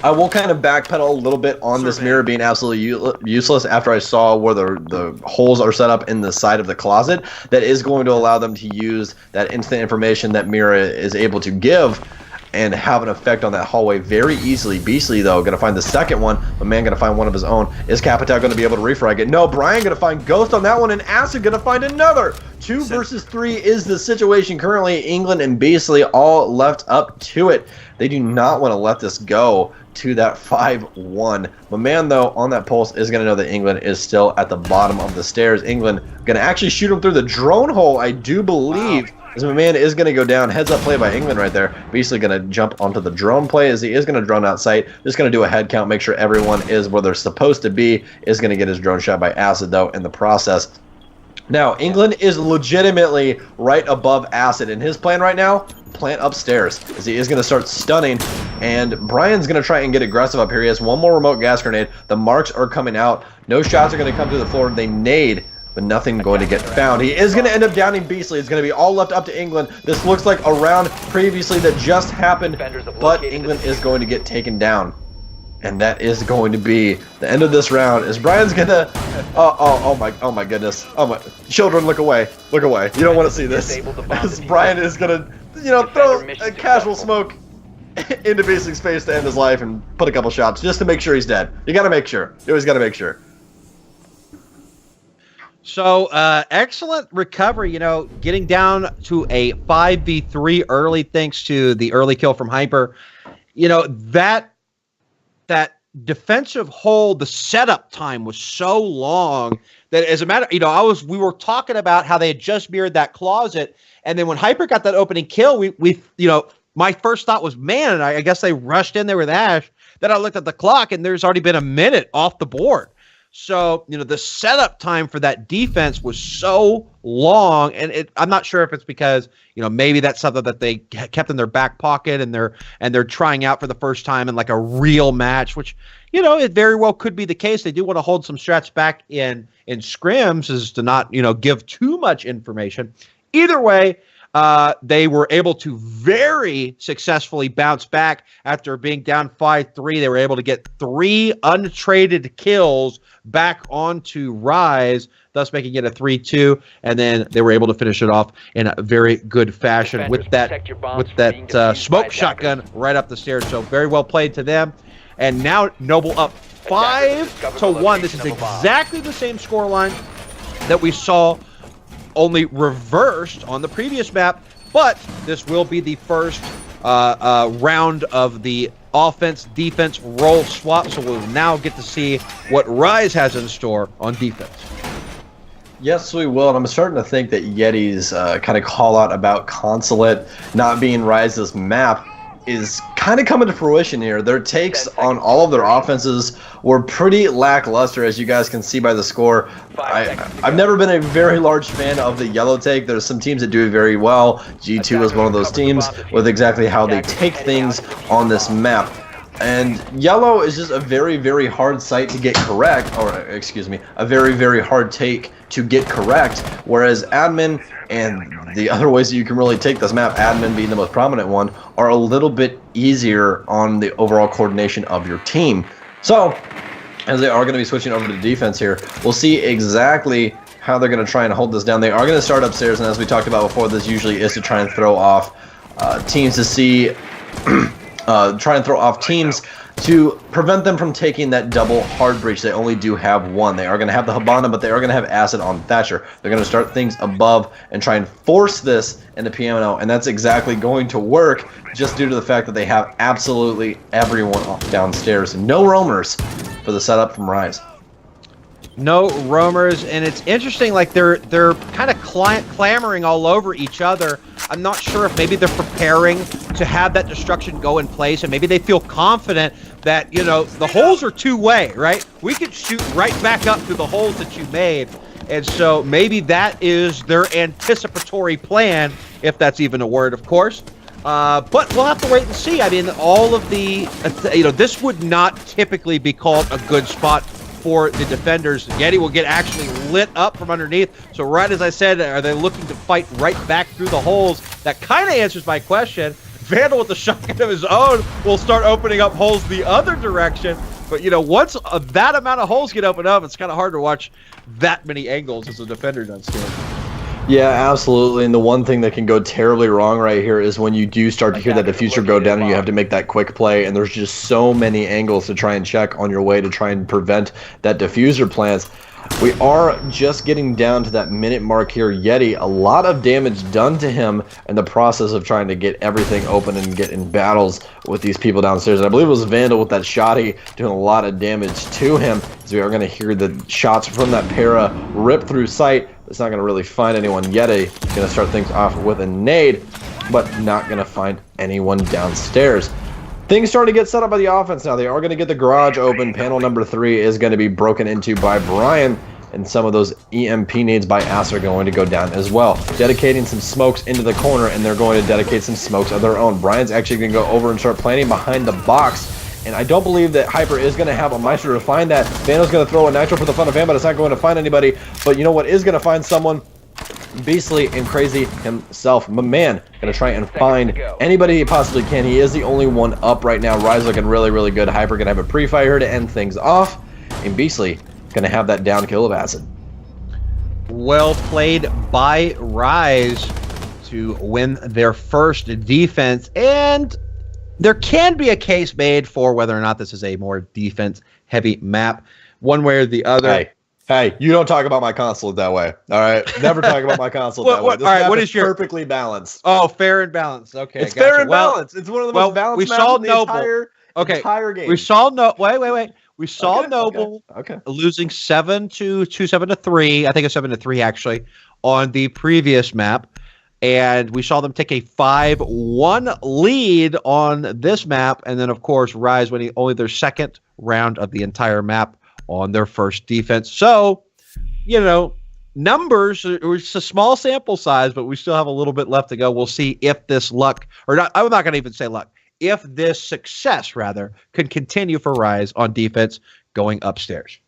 I will kind of backpedal a little bit on this mirror being absolutely useless after I saw where the holes are set up in the side of the closet. That is going to allow them to use that instant information that Mira is able to give and have an effect on that hallway very easily. Beastly, though, going to find the second one, but man going to find one of his own. Is Capital going to be able to refrag it? No, Brian going to find Ghost on that one, and Acid going to find another. 2 versus 3 is the situation currently. England and Beastly all left up to it. They do not want to let this go to that 5-1. My man, though, on that pulse is going to know that England is still at the bottom of the stairs. England going to actually shoot him through the drone hole, I do believe. As my man is going to go down. Heads up play by England right there. Beastly going to jump onto the drone play as he is going to drone out sight. Just going to do a head count, make sure everyone is where they're supposed to be. Is going to get his drone shot by Acid, though, in the process. Now, England is legitimately right above Acid. In his plan right now, plant upstairs, as he is going to start stunning. And Brian's going to try and get aggressive up here. He has one more remote gas grenade. The marks are coming out. No shots are going to come to the floor. They nade, but nothing going to get found. He is going to end up downing Beastly. It's going to be all left up to England. This looks like a round previously that just happened, but England is going to get taken down. And that is going to be the end of this round. Is Brian's going to... Oh my goodness. Oh my... Children, look away. Look away. You don't want to see this. As Brian is going to, throw a casual smoke into Beastly's face to end his life and put a couple shots just to make sure he's dead. You got to make sure. You always got to make sure. So, excellent recovery, getting down to a 5v3 early thanks to the early kill from Hyper. That defensive hold, the setup time was so long that as a matter, we were talking about how they had just mirrored that closet, and then when Hyper got that opening kill, we my first thought was, man, I guess they rushed in there with Ash. Then I looked at the clock, and there's already been a minute off the board. So, the setup time for that defense was so long, and I'm not sure if it's because, maybe that's something that they kept in their back pocket and they're trying out for the first time in like a real match, which, it very well could be the case. They do want to hold some strats back in scrims as to not, give too much information. Either way, they were able to very successfully bounce back after being down 5-3. They were able to get 3 untraded kills back onto Rise, thus making it a 3-2, and then they were able to finish it off in a very good fashion with that smoke shotgun right up the stairs. So very well played to them. And now Noble up 5-1. This is exactly the same scoreline that we saw only reversed on the previous map, but this will be the first round of the offense-defense role swap, so we'll now get to see what Rise has in store on defense. Yes, we will, and I'm starting to think that Yeti's kind of call-out about Consulate not being Rise's map is kind of coming to fruition here. Their takes on all of their offenses were pretty lackluster, as you guys can see by the score. I've never been a very large fan of the yellow take. There's some teams that do it very well. G2 is one of those teams with exactly how they take things on this map. And yellow is just a very, very hard site to get correct, or excuse me, a very, very hard take to get correct, whereas admin and the other ways that you can really take this map, admin being the most prominent one, are a little bit easier on the overall coordination of your team. So, as they are going to be switching over to defense here, we'll see exactly how they're going to try and hold this down. They are going to start upstairs, and as we talked about before, this usually is to try and throw off teams to see... try and throw off teams to prevent them from taking that double hard breach. They only do have one. They are going to have the Hibana, but they are going to have Acid on Thatcher. They're going to start things above and try and force this into Piano, and that's exactly going to work just due to the fact that they have absolutely everyone downstairs. No roamers for the setup from Rise. No roamers, and it's interesting, like they're kind of clamoring all over each other. I'm not sure if maybe they're preparing to have that destruction go in place, and maybe they feel confident that, you know, the holes are two-way, right? We could shoot right back up through the holes that you made, and so maybe that is their anticipatory plan, if that's even a word, of course. But we'll have to wait and see. I mean, all of the, this would not typically be called a good spot for the defenders. Yeti will get actually lit up from underneath. So right as I said, are they looking to fight right back through the holes? That kind of answers my question. Vandal with the shotgun of his own will start opening up holes the other direction. But, you know, once that amount of holes get opened up, it's kind of hard to watch that many angles as a defender downstairs. Yeah, absolutely. And the one thing that can go terribly wrong right here is when you do start to hear that diffuser go down and you have to make that quick play, and there's just so many angles to try and check on your way to try and prevent that diffuser plants. We are just getting down to that minute mark here. Yeti, a lot of damage done to him in the process of trying to get everything open and get in battles with these people downstairs. And I believe it was Vandal with that shotty doing a lot of damage to him, as we are going to hear the shots from that para rip through sight. It's not going to really find anyone. Yeti going to start things off with a nade, but not going to find anyone downstairs. Things starting to get set up by the offense now. They are going to get the garage open. Panel number 3 is going to be broken into by Brian, and some of those EMP nades by Ass are going to go down as well. Dedicating some smokes into the corner, and they're going to dedicate some smokes of their own. Brian's actually going to go over and start planting behind the box. And I don't believe that Hyper is going to have a Maestro to find that. Vandal's going to throw a Nitro for the fun of him, but it's not going to find anybody. But you know what is going to find someone? Beastly and Crazy himself. My man going to try and find anybody he possibly can. He is the only one up right now. Rise looking really, really good. Hyper going to have a pre-fire here to end things off. And Beastly going to have that down kill of Acid. Well played by Rise to win their first defense, and there can be a case made for whether or not this is a more defense-heavy map, one way or the other. Hey, you don't talk about my console that way, all right? Never talk about my console that way. This all right, what is your perfectly balanced? Oh, fair and balanced. Okay, it's fair and balanced. It's one of the most balanced maps in the entire game. We saw wait. We saw Noble losing 7-3. I think it's 7-3 actually on the previous map. And we saw them take a 5-1 lead on this map. And then, of course, Rise winning only their second round of the entire map on their first defense. So, you know, numbers, it's a small sample size, but we still have a little bit left to go. We'll see if this luck, or not, I'm not going to even say luck, if this success, rather, could continue for Rise on defense going upstairs.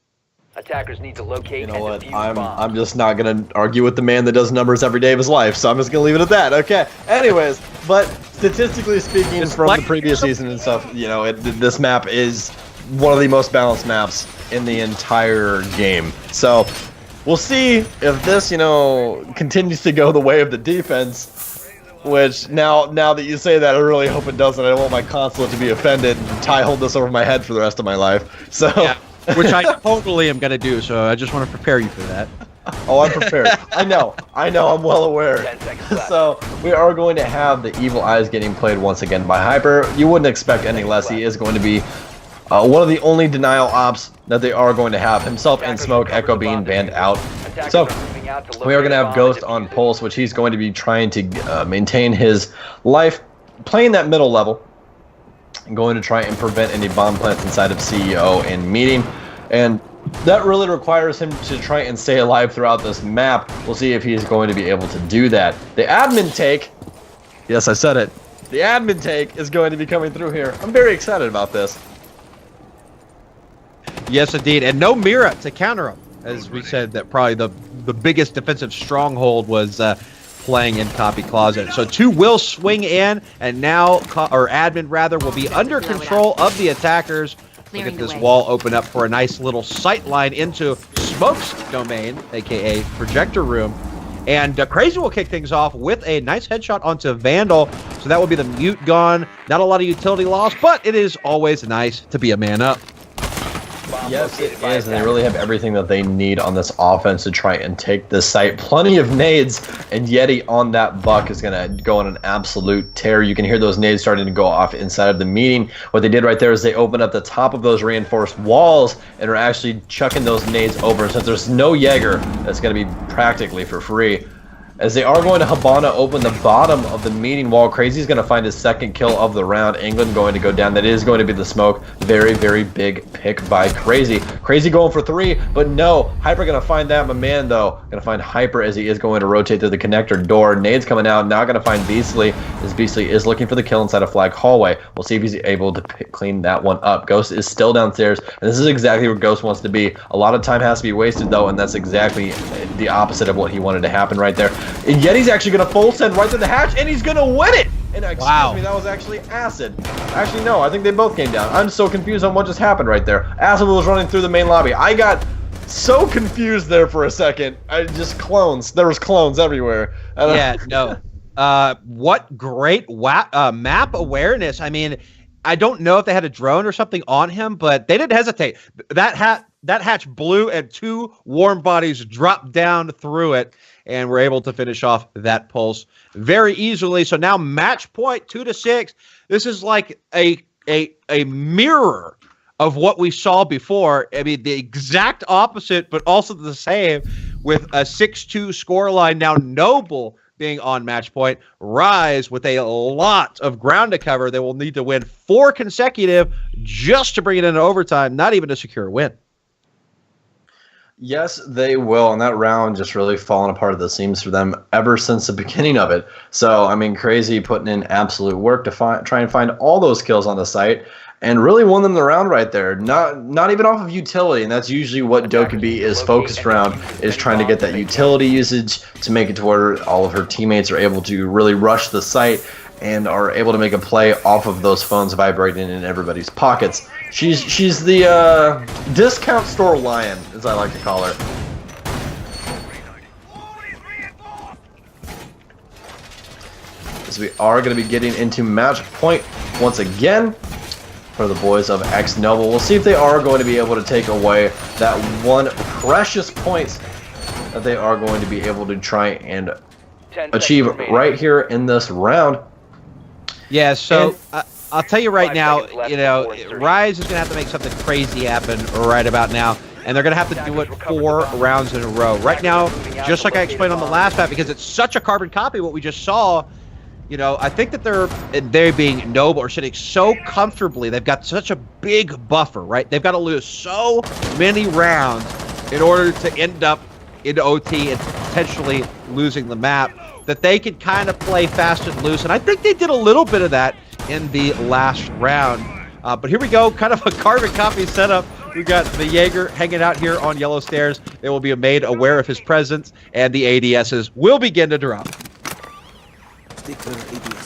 Attackers need to locate. You know what? I'm just not gonna argue with the man that does numbers every day of his life, so I'm just gonna leave it at that. Okay. Anyways, but statistically speaking, from the previous season and stuff, you know, this map is one of the most balanced maps in the entire game. So we'll see if this, you know, continues to go the way of the defense. Which now that you say that, I really hope it doesn't. I don't want my console to be offended and hold this over my head for the rest of my life. So. Yeah. Which I totally am going to do, so I just want to prepare you for that. Oh, I'm prepared. I know, I'm well aware. 10 seconds left. So we are going to have the Evil Eyes getting played once again by Hyper. You wouldn't expect any less. He is going to be one of the only denial ops that they are going to have. Himself and Smoke, Echo being banned out. So we are going to have Ghost on Pulse, which he's going to be trying to maintain his life, playing that middle level, and going to try and prevent any bomb plants inside of CEO and meeting. And that really requires him to try and stay alive throughout this map. We'll see if he's going to be able to do that. The admin take, yes, I said it, the admin take is going to be coming through here. I'm very excited about this. Yes, indeed. And no Mira to counter him. As we said, that probably the biggest defensive stronghold was playing in Copy Closet. So 2 will swing in, and now, or admin rather, will be under control of the attackers. Look at this wall open up for a nice little sight line into Smoke's domain, aka projector room. And Crazy will kick things off with a nice headshot onto Vandal. So that will be the mute gone. Not a lot of utility loss, but it is always nice to be a man up. Yes, it is, and they really have everything that they need on this offense to try and take this site. Plenty of nades, and Yeti on that buck is going to go on an absolute tear. You can hear those nades starting to go off inside of the meeting. What they did right there is they opened up the top of those reinforced walls and are actually chucking those nades over. Since there's no Jaeger, that's going to be practically for free. As they are going to Habana open the bottom of the meeting wall. Crazy's going to find his second kill of the round. England going to go down. That is going to be the Smoke. Very, very big pick by Crazy. Crazy going for 3, but no. Hyper going to find that. My man, though, going to find Hyper as he is going to rotate through the connector door. Nade's coming out. Now going to find Beastly, as Beastly is looking for the kill inside a flag hallway. We'll see if he's able to clean that one up. Ghost is still downstairs, and this is exactly where Ghost wants to be. A lot of time has to be wasted, though, and that's exactly the opposite of what he wanted to happen right there. And Yeti's actually going to full send right to the hatch, and he's going to win it! And excuse me, that was actually Acid. Actually, no, I think they both came down. I'm so confused on what just happened right there. Acid was running through the main lobby. I got so confused there for a second. Clones. There was clones everywhere. Yeah, no. What great map awareness. I mean, I don't know if they had a drone or something on him, but they didn't hesitate. That hatch blew, and 2 warm bodies dropped down through it, and we're able to finish off that pulse very easily. So now match point 2-6. This is like a mirror of what we saw before. I mean, the exact opposite, but also the same, with a 6-2 scoreline. Now Noble being on match point. Rise with a lot of ground to cover. They will need to win 4 consecutive just to bring it into overtime, not even to secure a win. Yes, they will, and that round just really fallen apart at the seams for them ever since the beginning of it. So, I mean, Crazy putting in absolute work to try and find all those kills on the site, and really won them the round right there. Not even off of utility, and that's usually what Dokkaebi is focused around, is trying to get that utility usage to make it to where all of her teammates are able to really rush the site and are able to make a play off of those phones vibrating in everybody's pockets. She's the discount store lion, as I like to call her. As we are going to be getting into match point once again for the boys of X Noble. We'll see if they are going to be able to take away that one precious point that they are going to be able to try and achieve right here in this round. Yeah, so I'll tell you right now, you know, Rise is going to have to make something crazy happen right about now, and they're going to have to do it 4 rounds in a row. Right now, just like I explained on the last map, because it's such a carbon copy what we just saw, you know, I think that they're being Noble or sitting so comfortably. They've got such a big buffer, right? They've got to lose so many rounds in order to end up in OT and potentially losing the map, that they could kind of play fast and loose. And I think they did a little bit of that in the last round. But here we go, kind of a carbon copy setup. We got the Jaeger hanging out here on yellow stairs. They will be made aware of his presence, and the ADSs will begin to drop.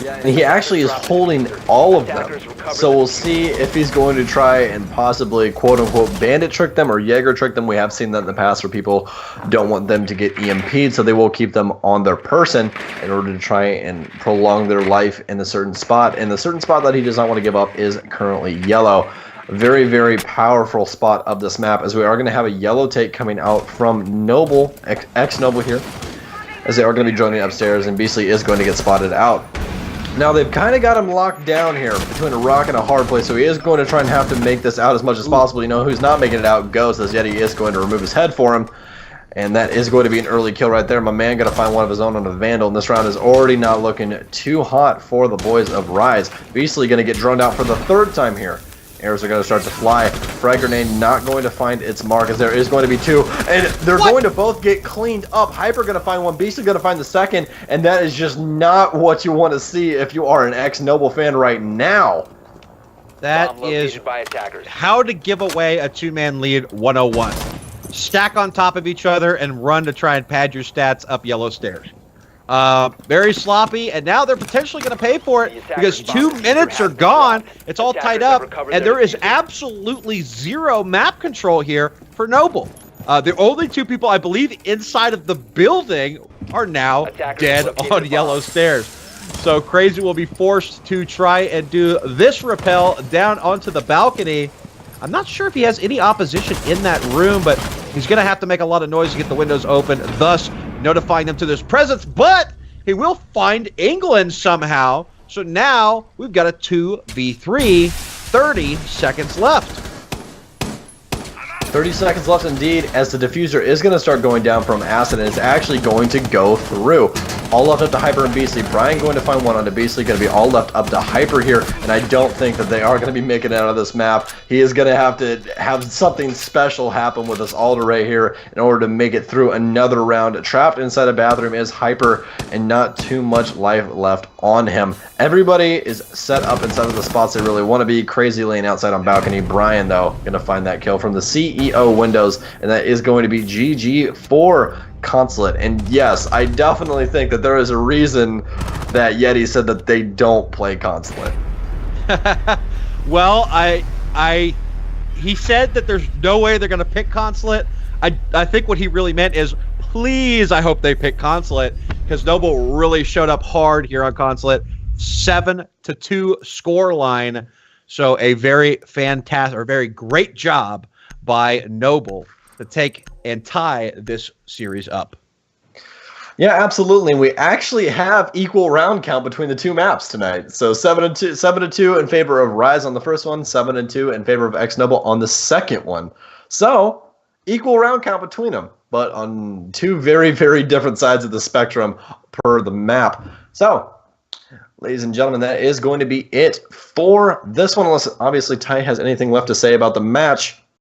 And he actually is holding all of them. So we'll see if he's going to try and possibly quote-unquote bandit trick them or Jaeger trick them. We have seen that in the past where people don't want them to get EMP'd, so they will keep them on their person in order to try and prolong their life in a certain spot. And the certain spot that he does not want to give up is currently yellow. very, very powerful spot of this map, as we are going to have a yellow take coming out from Noble, ex-Noble here, as they are going to be joining upstairs, and Beastly is going to get spotted out. Now, they've kind of got him locked down here between a rock and a hard place, so he is going to try and have to make this out as much as possible. You know who's not making it out? Ghost, as Yeti is going to remove his head for him. And that is going to be an early kill right there. My man going to find one of his own on a Vandal, and this round is already not looking too hot for the boys of Rise. Beastly going to get droned out for the third time here. Arrows are going to start to fly. Frag grenade not going to find its mark, as there is going to be two. And they're going to both get cleaned up. Hyper going to find one. Beastly going to find the second. And that is just not what you want to see if you are an ex-Noble fan right now. That is how to give away a two-man lead 101. Stack on top of each other and run to try and pad your stats up yellow stairs. Very sloppy, and now they're potentially going to pay for it because 2 minutes are gone. It's all tied up, and there is absolutely zero map control here for Noble. The only two people, I believe, inside of the building are now dead on yellow stairs. So Crazy will be forced to try and do this rappel down onto the balcony. I'm not sure if he has any opposition in that room, but he's going to have to make a lot of noise to get the windows open, thus notifying them to his presence. But he will find England somehow. So now we've got a 2v3, 30 seconds left. 30 seconds left indeed, as the diffuser is going to start going down from Acid, and it's actually going to go through. All left up to Hyper and Beastly. Brian going to find one onto Beastly, going to be all left up to Hyper here, and I don't think that they are going to be making it out of this map. He is going to have something special happen with this Alder right here in order to make it through another round. Trapped inside a bathroom is Hyper, and not too much life left on him. Everybody is set up inside of the spots they really want to be. Crazy laying outside on balcony. Brian, though, going to find that kill from the CEO windows, and that is going to be GG for Consulate. And yes, I definitely think that there is a reason that Yeti said that they don't play Consulate. Well, he said that there's no way they're going to pick Consulate. I think what he really meant is, please, I hope they pick Consulate, because Noble really showed up hard here on Consulate. 7-2 score line. So a very fantastic, or very great job by Noble to take and tie this series up. Yeah, absolutely. We actually have equal round count between the two maps tonight. So 7-2 in favor of Rise on the first one, 7-2 in favor of ex-Noble on the second one. So equal round count between them, but on two very, very different sides of the spectrum per the map. So, ladies and gentlemen, that is going to be it for this one, unless obviously Ty has anything left to say about the match.